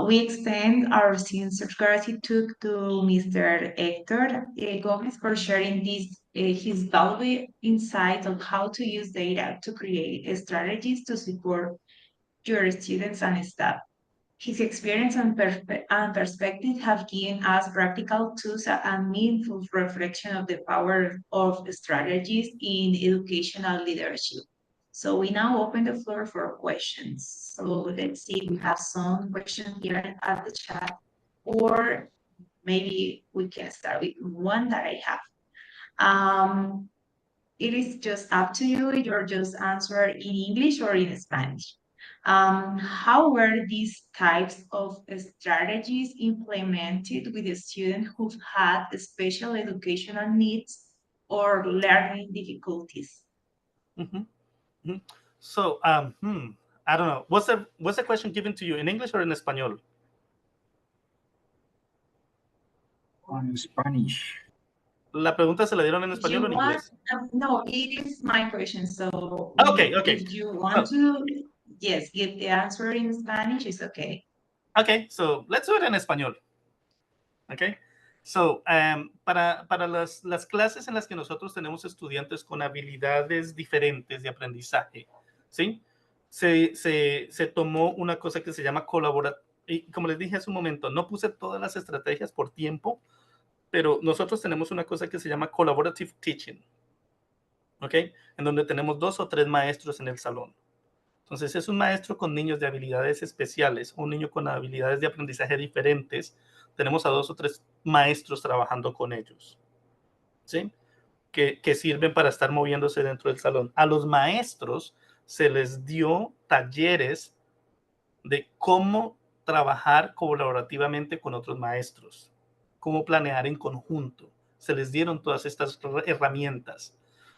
We extend our sincere gratitude to Mr. Hector Gomez for sharing his valuable insight on how to use data to create strategies to support your students and staff. His experience and perspective have given us practical tools and meaningful reflection of the power of strategies in educational leadership. So we now open the floor for questions. So let's see, we have some questions here at the chat, or maybe we can start with one that I have. It is just up to you. You're just answer in English or in Spanish. How were these types of strategies implemented with the students who had special educational needs or learning difficulties? So, I don't know. Was the question given to you in English or in Español? On Spanish. La pregunta se la dieron en español o en inglés? No, it is my question. So, Okay. if you want to, yes, give the answer in Spanish, it's okay. Okay, so let's do it en español. Okay, so para las clases en las que nosotros tenemos estudiantes con habilidades diferentes de aprendizaje, ¿sí? Se tomó una cosa que se llama colaborar. Y como les dije hace un momento, no puse todas las estrategias por tiempo, pero nosotros tenemos una cosa que se llama collaborative teaching, ¿ok? En donde tenemos 2 o 3 maestros en el salón. Entonces, es un maestro con niños de habilidades especiales, un niño con habilidades de aprendizaje diferentes. Tenemos a 2 o 3 maestros trabajando con ellos, ¿sí? Que sirven para estar moviéndose dentro del salón. A los maestros se les dio talleres de cómo trabajar colaborativamente con otros maestros, cómo planear en conjunto. Se les dieron todas estas herramientas.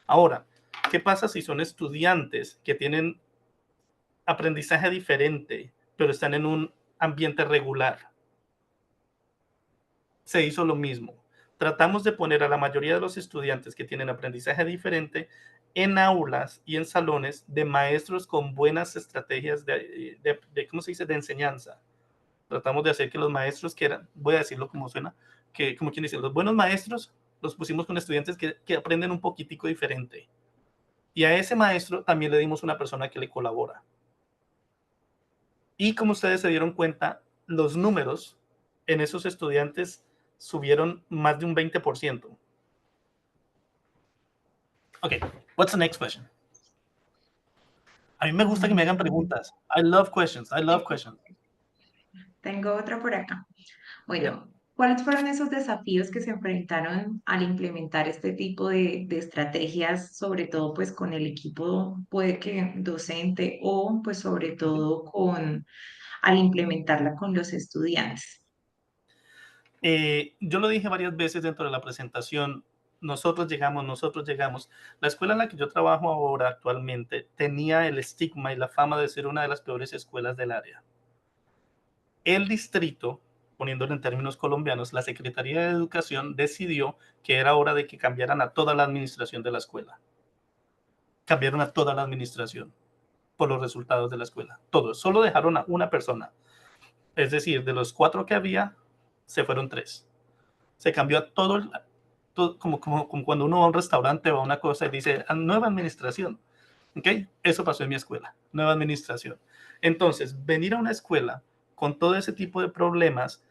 Ahora, ¿qué pasa si son estudiantes que tienen aprendizaje diferente, pero están en un ambiente regular? Se hizo lo mismo. Tratamos de poner a la mayoría de los estudiantes que tienen aprendizaje diferente en aulas y en salones de maestros con buenas estrategias de ¿cómo se dice?, de enseñanza. Tratamos de hacer que los maestros que eran, voy a decirlo como suena, que como quien dice, los buenos maestros los pusimos con estudiantes que aprenden un poquitico diferente. Y a ese maestro también le dimos una persona que le colabora. Y como ustedes se dieron cuenta, los números en esos estudiantes subieron más de un 20%. Okay, what's the next question? A mí me gusta que me hagan preguntas. I love questions. Tengo otra por acá. Bueno, ¿cuáles fueron esos desafíos que se enfrentaron al implementar este tipo de estrategias, sobre todo pues con el equipo, puede que docente o pues sobre todo al implementarla con los estudiantes? Yo lo dije varias veces dentro de la presentación, nosotros llegamos. La escuela en la que yo trabajo ahora actualmente tenía el estigma y la fama de ser una de las peores escuelas del área. El distrito, poniéndolo en términos colombianos, la Secretaría de Educación decidió que era hora de que cambiaran a toda la administración de la escuela. Cambiaron a toda la administración por los resultados de la escuela. Todos, solo dejaron a una persona. Es decir, de los 4 que había, se fueron 3. Se cambió a todo, como cuando uno va a un restaurante o a una cosa y dice, nueva administración. ¿Okay? Eso pasó en mi escuela, nueva administración. Entonces, venir a una escuela con todo ese tipo de problemas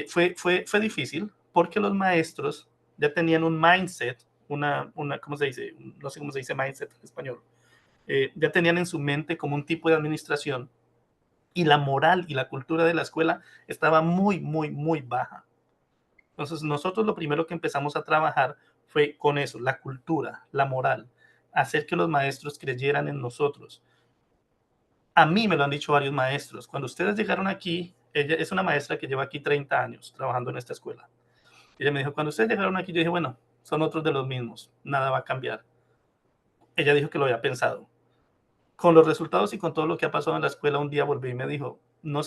fue difícil porque los maestros ya tenían un mindset, ¿cómo se dice? No sé cómo se dice mindset en español. Ya tenían en su mente como un tipo de administración y la moral y la cultura de la escuela estaba muy, muy, muy baja. Entonces, nosotros lo primero que empezamos a trabajar fue con eso, la cultura, la moral, hacer que los maestros creyeran en nosotros. A mí me lo han dicho varios maestros. Cuando ustedes llegaron aquí, ella es una maestra que lleva aquí 30 años trabajando en esta escuela. Ella me dijo, cuando ustedes llegaron aquí, yo dije, bueno, son otros de los mismos, nada va a cambiar. Ella dijo que lo había pensado. Con los resultados y con todo lo que ha pasado en la escuela, un día volví y me dijo, no,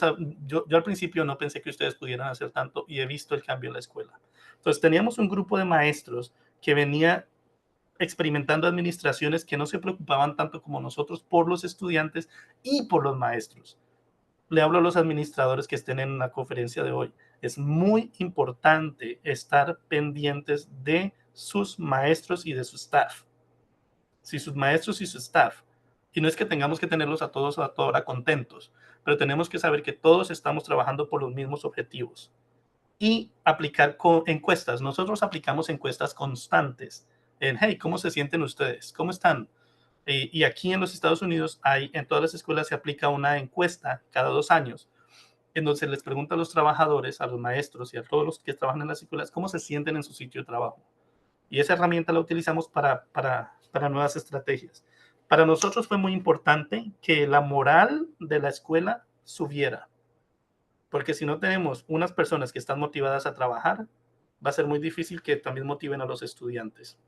yo al principio no pensé que ustedes pudieran hacer tanto y he visto el cambio en la escuela. Entonces teníamos un grupo de maestros que venía experimentando administraciones que no se preocupaban tanto como nosotros por los estudiantes y por los maestros. Le hablo a los administradores que estén en la conferencia de hoy. Es muy importante estar pendientes de sus maestros y de su staff. Si sus maestros y su staff, y no es que tengamos que tenerlos a todos a toda hora contentos, pero tenemos que saber que todos estamos trabajando por los mismos objetivos y aplicar encuestas. Nosotros aplicamos encuestas constantes en, hey, ¿cómo se sienten ustedes? ¿Cómo están? Y aquí en los Estados Unidos, en todas las escuelas se aplica una encuesta cada 2 años, en donde se les pregunta a los trabajadores, a los maestros y a todos los que trabajan en las escuelas, cómo se sienten en su sitio de trabajo. Y esa herramienta la utilizamos para nuevas estrategias. Para nosotros fue muy importante que la moral de la escuela subiera, porque si no tenemos unas personas que están motivadas a trabajar, va a ser muy difícil que también motiven a los estudiantes.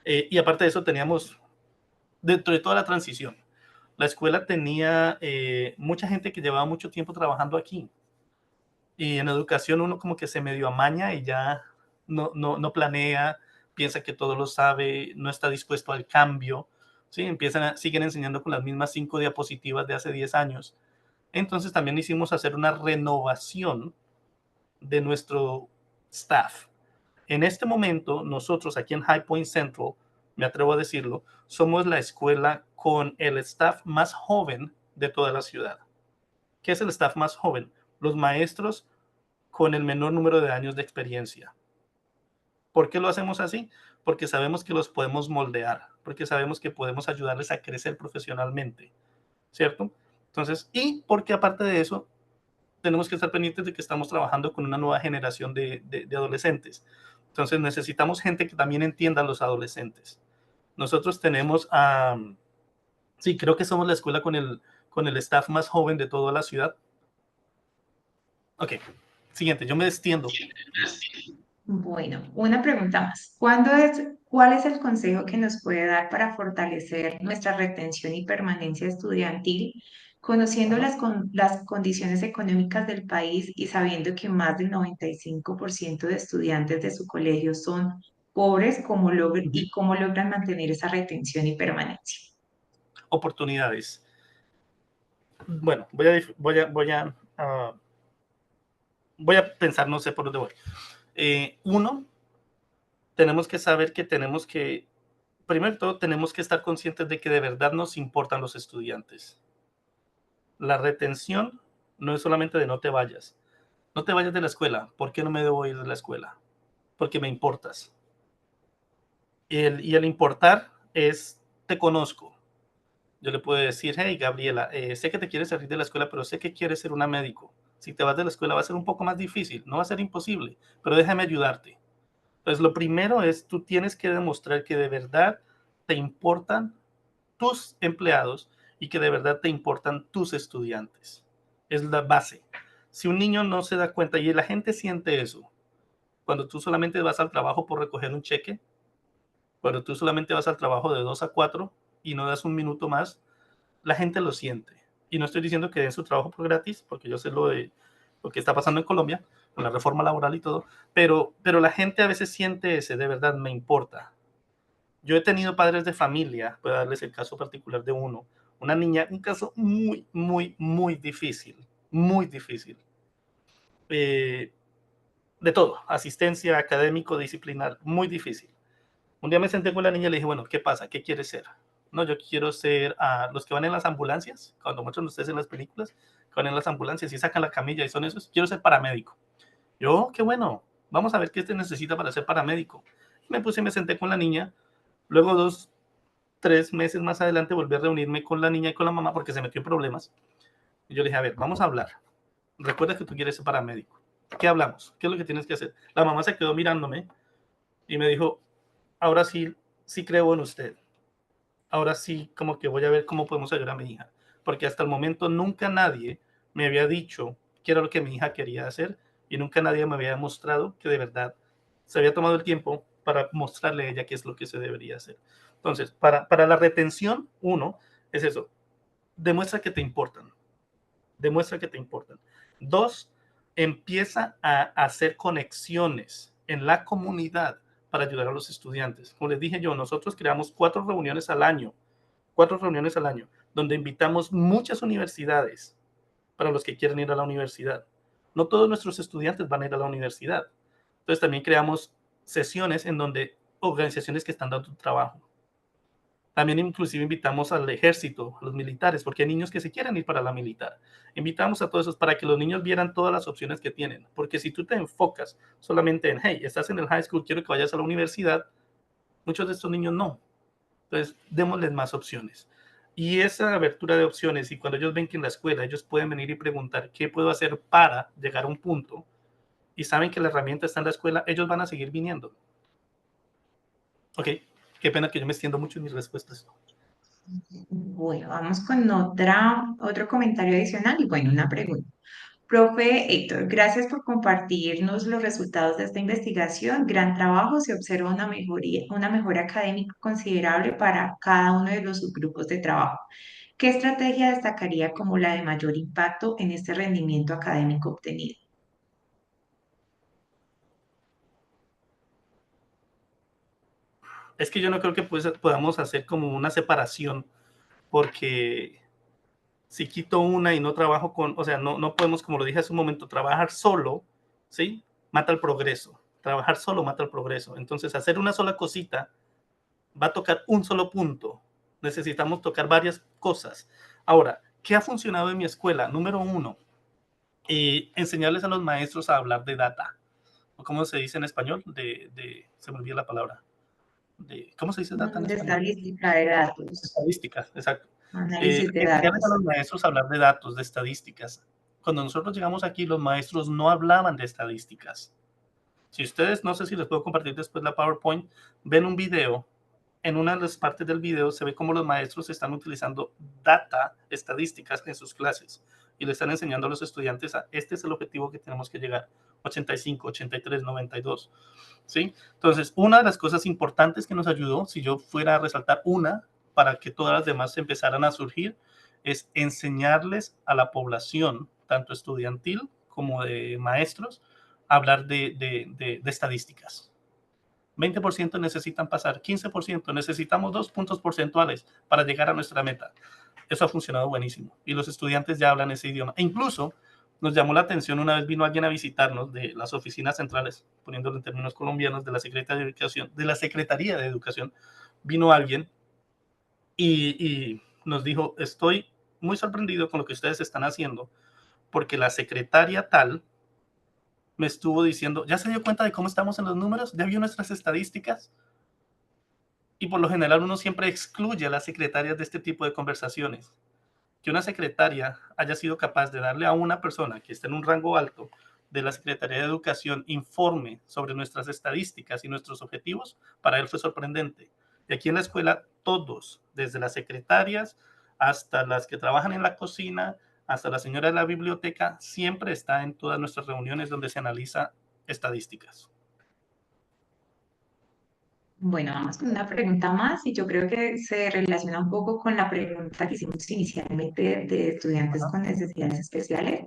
Y aparte de eso, teníamos, dentro de toda la transición, la escuela tenía mucha gente que llevaba mucho tiempo trabajando aquí. Y en educación uno como que se medio amaña y ya no planea, piensa que todo lo sabe, no está dispuesto al cambio. ¿Sí? Siguen enseñando con las mismas 5 diapositivas de hace 10 años. Entonces también hicimos hacer una renovación de nuestro staff. En este momento, nosotros aquí en High Point Central, me atrevo a decirlo, somos la escuela con el staff más joven de toda la ciudad. ¿Qué es el staff más joven? Los maestros con el menor número de años de experiencia. ¿Por qué lo hacemos así? Porque sabemos que los podemos moldear, porque sabemos que podemos ayudarles a crecer profesionalmente, ¿cierto? Entonces, y porque aparte de eso, tenemos que estar pendientes de que estamos trabajando con una nueva generación de adolescentes. Entonces necesitamos gente que también entienda a los adolescentes. Nosotros tenemos, sí, creo que somos la escuela con el staff más joven de toda la ciudad. Ok, siguiente, yo me extiendo. Bueno, una pregunta más. ¿Cuál es el consejo que nos puede dar para fortalecer nuestra retención y permanencia estudiantil, conociendo las condiciones económicas del país y sabiendo que más del 95% de estudiantes de su colegio son pobres, y cómo logran mantener esa retención y permanencia? Oportunidades. Bueno, voy a pensar, no sé por dónde voy. Uno, tenemos que saber que primero de todo, tenemos que estar conscientes de que de verdad nos importan los estudiantes. La retención no es solamente de no te vayas. No te vayas de la escuela. ¿Por qué no me debo ir de la escuela? Porque me importas. Y el importar es, te conozco. Yo le puedo decir, hey, Gabriela, sé que te quieres salir de la escuela, pero sé que quieres ser una médico. Si te vas de la escuela va a ser un poco más difícil, no va a ser imposible, pero déjame ayudarte. Entonces, lo primero es, tú tienes que demostrar que de verdad te importan tus empleados y que de verdad te importan tus estudiantes. Es la base. Si un niño no se da cuenta y la gente siente eso, cuando tú solamente vas al trabajo por recoger un cheque, cuando tú solamente vas al trabajo de 2 a 4 y no das un minuto más, la gente lo siente. Y no estoy diciendo que den su trabajo por gratis, porque yo sé lo que está pasando en Colombia, con la reforma laboral y todo, pero la gente a veces siente ese, de verdad, me importa. Yo he tenido padres de familia, voy a darles el caso particular de una niña, un caso muy, muy, muy difícil, muy difícil. De todo, asistencia, académico, disciplinar, muy difícil. Un día me senté con la niña y le dije, bueno, ¿qué pasa? ¿Qué quieres ser? No, yo quiero ser los que van en las ambulancias, cuando muestran ustedes en las películas, que van en las ambulancias y sacan la camilla y son esos, quiero ser paramédico. Yo, qué bueno, vamos a ver qué te necesita para ser paramédico. Me puse y me senté con la niña, luego 2, 3 meses más adelante volví a reunirme con la niña y con la mamá porque se metió en problemas. Y yo le dije, a ver, vamos a hablar. Recuerda que tú quieres ser paramédico. ¿Qué hablamos? ¿Qué es lo que tienes que hacer? La mamá se quedó mirándome y me dijo, ahora sí, sí creo en usted. Ahora sí, como que voy a ver cómo podemos ayudar a mi hija. Porque hasta el momento nunca nadie me había dicho qué era lo que mi hija quería hacer y nunca nadie me había mostrado que de verdad se había tomado el tiempo para mostrarle a ella qué es lo que se debería hacer. Entonces, para la retención, uno, es eso, demuestra que te importan. Demuestra que te importan. Dos, empieza a hacer conexiones en la comunidad para ayudar a los estudiantes. Como les dije yo, nosotros creamos 4 reuniones al año, donde invitamos muchas universidades para los que quieren ir a la universidad. No todos nuestros estudiantes van a ir a la universidad. Entonces también creamos sesiones en donde organizaciones que están dando trabajo. También inclusive invitamos al ejército, a los militares, porque hay niños que se quieren ir para la militar. Invitamos a todos esos para que los niños vieran todas las opciones que tienen. Porque si tú te enfocas solamente en, hey, estás en el high school, quiero que vayas a la universidad, muchos de estos niños no. Entonces, démosles más opciones. Y esa abertura de opciones, y cuando ellos ven que en la escuela ellos pueden venir y preguntar qué puedo hacer para llegar a un punto, y saben que la herramienta está en la escuela, ellos van a seguir viniendo. Ok, qué pena que yo me extiendo mucho en mis respuestas. Bueno, vamos con otro comentario adicional y bueno, una pregunta. Profe Héctor, gracias por compartirnos los resultados de esta investigación. Gran trabajo, se observa una mejora académica considerable para cada uno de los subgrupos de trabajo. ¿Qué estrategia destacaría como la de mayor impacto en este rendimiento académico obtenido? Es que yo no creo que podamos hacer como una separación, porque si quito una y no trabajo con, o sea, no podemos, como lo dije hace un momento, trabajar solo, ¿sí? Mata el progreso. Trabajar solo mata el progreso. Entonces, hacer una sola cosita va a tocar un solo punto. Necesitamos tocar varias cosas. Ahora, ¿qué ha funcionado en mi escuela? Número uno, enseñarles a los maestros a hablar de data. ¿Cómo se dice en español? Se me olvidó la palabra. ¿Cómo se dice data en De español? estadística de datos, Estadísticas, exacto. análisis de Enseñarles a datos. los maestros a hablar de datos, de estadísticas. Cuando nosotros llegamos aquí, los maestros no hablaban de estadísticas. Si ustedes, no sé si les puedo compartir después la PowerPoint, ven un video, en una de las partes del video se ve cómo los maestros están utilizando data, estadísticas en sus clases y le están enseñando a los estudiantes este es el objetivo que tenemos que llegar, 85, 83, 92. ¿Sí? Entonces, una de las cosas importantes que nos ayudó, si yo fuera a resaltar una para que todas las demás empezaran a surgir, es enseñarles a la población, tanto estudiantil como de maestros, a hablar de estadísticas. 20% necesitan pasar, 15%, necesitamos 2 puntos porcentuales para llegar a nuestra meta. Eso ha funcionado buenísimo y los estudiantes ya hablan ese idioma. E incluso nos llamó la atención, una vez vino alguien a visitarnos de las oficinas centrales, poniéndolo en términos colombianos, de la Secretaría de Educación, vino alguien y nos dijo, estoy muy sorprendido con lo que ustedes están haciendo, porque la secretaria tal me estuvo diciendo, ¿ya se dio cuenta de cómo estamos en los números? ¿Ya vio nuestras estadísticas? Y por lo general uno siempre excluye a las secretarias de este tipo de conversaciones. Que una secretaria haya sido capaz de darle a una persona que está en un rango alto de la Secretaría de Educación informe sobre nuestras estadísticas y nuestros objetivos, para él fue sorprendente. Y aquí en la escuela todos, desde las secretarias hasta las que trabajan en la cocina, hasta la señora de la biblioteca, siempre está en todas nuestras reuniones donde se analiza estadísticas. Bueno, vamos con una pregunta más y yo creo que se relaciona un poco con la pregunta que hicimos inicialmente de estudiantes con necesidades especiales.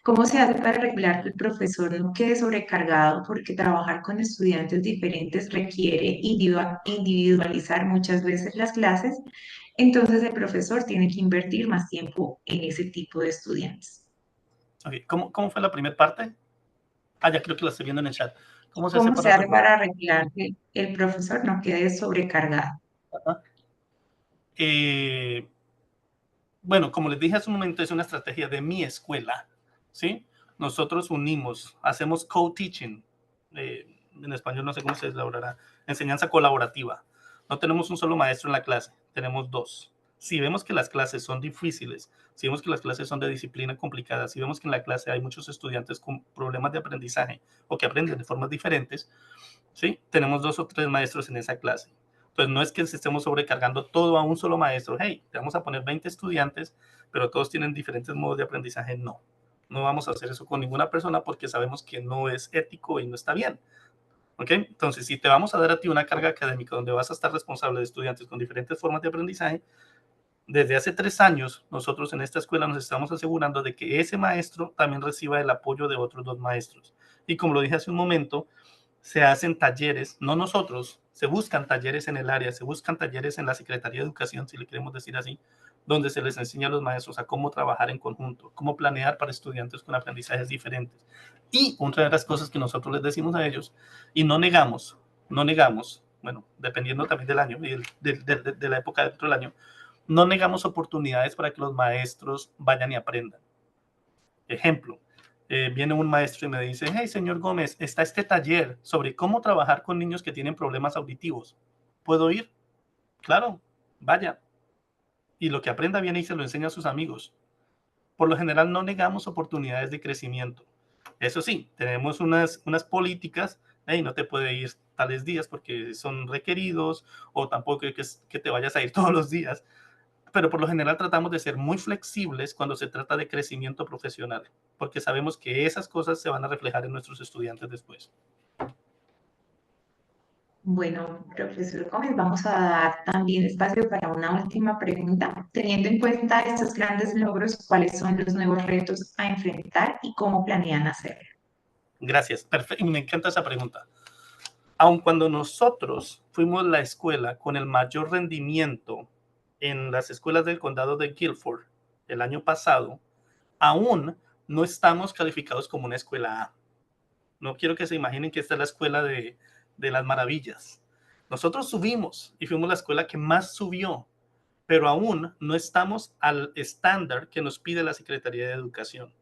¿Cómo se hace para regular que el profesor no quede sobrecargado? Porque trabajar con estudiantes diferentes requiere individualizar muchas veces las clases, entonces el profesor tiene que invertir más tiempo en ese tipo de estudiantes. Okay. ¿Cómo fue la primera parte? Ya creo que la estoy viendo en el chat. ¿Cómo se hace ¿Cómo se para hace regular? para regular que el profesor no quede sobrecargado? Bueno, como les dije hace un momento, es una estrategia de mi escuela, ¿sí? Nosotros unimos, hacemos co-teaching, en español no sé cómo se elaborará, enseñanza colaborativa. No tenemos un solo maestro en la clase, tenemos dos. Si vemos que las clases son difíciles, si vemos que las clases son de disciplina complicada, si vemos que en la clase hay muchos estudiantes con problemas de aprendizaje o que aprenden de formas diferentes, ¿sí? Tenemos 2 o 3 maestros en esa clase. Entonces, no es que estemos sobrecargando todo a un solo maestro. Hey, te vamos a poner 20 estudiantes, pero todos tienen diferentes modos de aprendizaje. No, no vamos a hacer eso con ninguna persona porque sabemos que no es ético y no está bien. ¿Ok? Entonces, si te vamos a dar a ti una carga académica donde vas a estar responsable de estudiantes con diferentes formas de aprendizaje, desde hace 3 años, nosotros en esta escuela nos estamos asegurando de que ese maestro también reciba el apoyo de otros 2 maestros. Y como lo dije hace un momento, se hacen talleres, no nosotros, se buscan talleres en el área, se buscan talleres en la Secretaría de Educación, si le queremos decir así, donde se les enseña a los maestros a cómo trabajar en conjunto, cómo planear para estudiantes con aprendizajes diferentes. Y una de las cosas que nosotros les decimos a ellos, y no negamos, bueno, dependiendo también del año y de la época dentro del año, no negamos oportunidades para que los maestros vayan y aprendan. Ejemplo, viene un maestro y me dice, hey, señor Gómez, está este taller sobre cómo trabajar con niños que tienen problemas auditivos. ¿Puedo ir? Claro, vaya. Y lo que aprenda viene y se lo enseña a sus amigos. Por lo general no negamos oportunidades de crecimiento. Eso sí, tenemos unas políticas, hey, no te puede ir tales días porque son requeridos o tampoco que te vayas a ir todos los días. Pero por lo general tratamos de ser muy flexibles cuando se trata de crecimiento profesional, porque sabemos que esas cosas se van a reflejar en nuestros estudiantes después. Bueno, profesor Gómez, vamos a dar también espacio para una última pregunta. Teniendo en cuenta estos grandes logros, ¿cuáles son los nuevos retos a enfrentar y cómo planean hacerlo? Gracias, perfecto, me encanta esa pregunta. Aun cuando nosotros fuimos la escuela con el mayor rendimiento en las escuelas del condado de Guilford el año pasado, aún no estamos calificados como una escuela A. No quiero que se imaginen que esta es la escuela de las maravillas. Nosotros subimos y fuimos la escuela que más subió, pero aún no estamos al estándar que nos pide la Secretaría de Educación.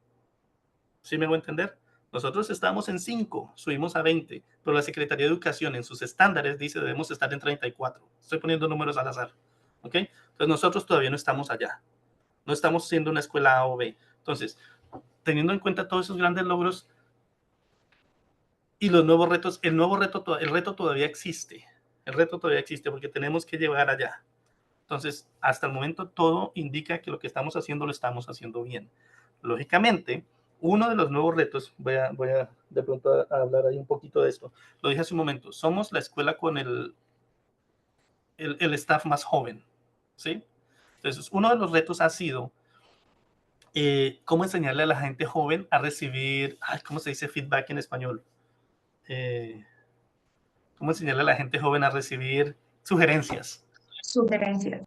¿Sí me voy a entender? Nosotros estamos en 5, subimos a 20, pero la Secretaría de Educación en sus estándares dice debemos estar en 34. Estoy poniendo números al azar. ¿Ok? Entonces nosotros todavía no estamos allá. No estamos siendo una escuela A o B. Entonces, teniendo en cuenta todos esos grandes logros y los nuevos retos, el reto todavía existe. El reto todavía existe porque tenemos que llegar allá. Entonces, hasta el momento todo indica que lo que estamos haciendo lo estamos haciendo bien. Lógicamente, uno de los nuevos retos, voy a de pronto a hablar ahí un poquito de esto, lo dije hace un momento, somos la escuela con el staff más joven, ¿sí? Entonces, uno de los retos ha sido cómo enseñarle a la gente joven a recibir, ¿cómo se dice feedback en español? Cómo enseñarle a la gente joven a recibir sugerencias. Sugerencias.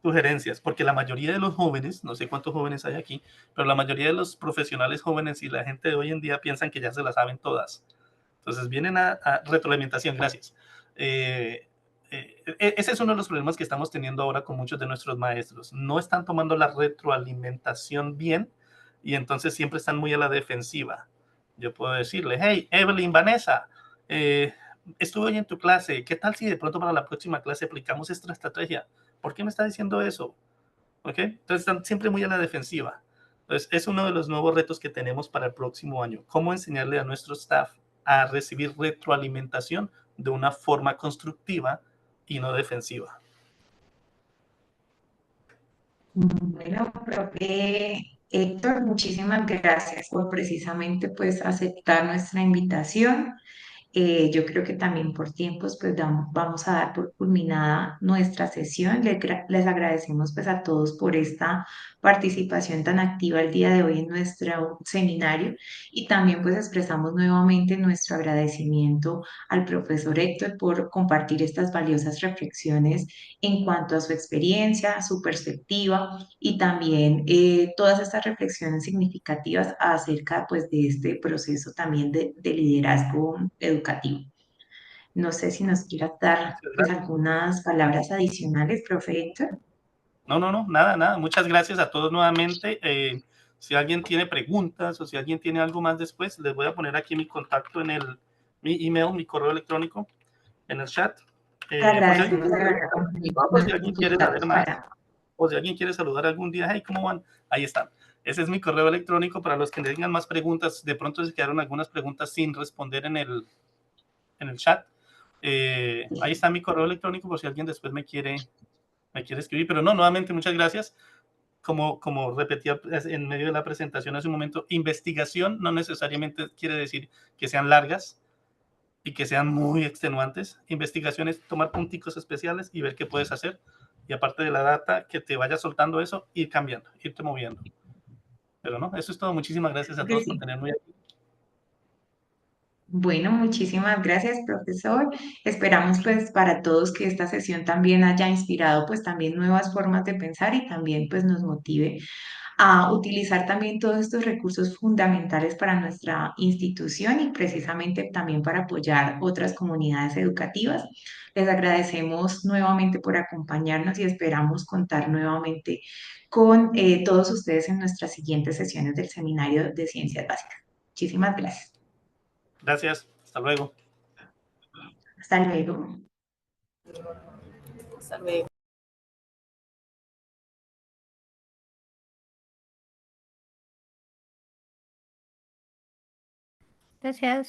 Sugerencias, porque la mayoría de los jóvenes, no sé cuántos jóvenes hay aquí, pero la mayoría de los profesionales jóvenes y la gente de hoy en día piensan que ya se las saben todas. Entonces vienen a retroalimentación, gracias. Ese es uno de los problemas que estamos teniendo ahora con muchos de nuestros maestros. No están tomando la retroalimentación bien y entonces siempre están muy a la defensiva. Yo puedo decirle, hey, Evelyn, Vanessa, estuve hoy en tu clase, ¿qué tal si de pronto para la próxima clase aplicamos esta estrategia? ¿Por qué me está diciendo eso? ¿Ok? Entonces están siempre muy a la defensiva. Entonces es uno de los nuevos retos que tenemos para el próximo año. ¿Cómo enseñarle a nuestro staff a recibir retroalimentación de una forma constructiva y no defensiva? Bueno, profe Héctor, muchísimas gracias por precisamente pues aceptar nuestra invitación. Yo creo que también por tiempos pues vamos a dar por culminada nuestra sesión. Les agradecemos pues a todos por esta participación tan activa el día de hoy en nuestro seminario y también pues expresamos nuevamente nuestro agradecimiento al profesor Héctor por compartir estas valiosas reflexiones en cuanto a su experiencia, a su perspectiva y también todas estas reflexiones significativas acerca pues de este proceso también de liderazgo educativo. No sé si nos quieras dar Muchas pues gracias. algunas palabras adicionales, profe Héctor. No, nada, nada. Muchas gracias a todos nuevamente. Si alguien tiene preguntas o si alguien tiene algo más después, les voy a poner aquí mi contacto en mi email, mi correo electrónico en el chat. Te Por si alguien agradecemos quiere de verdad preguntar, o si alguien tus quiere saber datos más, para... o si alguien quiere saludar algún día, hey, ¿cómo van? Ahí están. Ese es mi correo electrónico para los que tengan más preguntas. De pronto se quedaron algunas preguntas sin responder en el chat. Ahí está mi correo electrónico por si alguien después me quiere escribir. Pero no, nuevamente, muchas gracias. Como repetía en medio de la presentación hace un momento, investigación no necesariamente quiere decir que sean largas y que sean muy extenuantes. Investigación es tomar punticos especiales y ver qué puedes hacer. Y aparte de la data, que te vaya soltando eso, ir cambiando, irte moviendo. Pero no, eso es todo. Muchísimas gracias a Que todos por sí. tenerme aquí. Bueno, muchísimas gracias, profesor. Esperamos pues para todos que esta sesión también haya inspirado pues también nuevas formas de pensar y también pues nos motive a utilizar también todos estos recursos fundamentales para nuestra institución y precisamente también para apoyar otras comunidades educativas. Les agradecemos nuevamente por acompañarnos y esperamos contar nuevamente con todos ustedes en nuestras siguientes sesiones del Seminario de Ciencias Básicas. Muchísimas gracias. Gracias. Hasta luego. Hasta luego. Hasta luego. Gracias.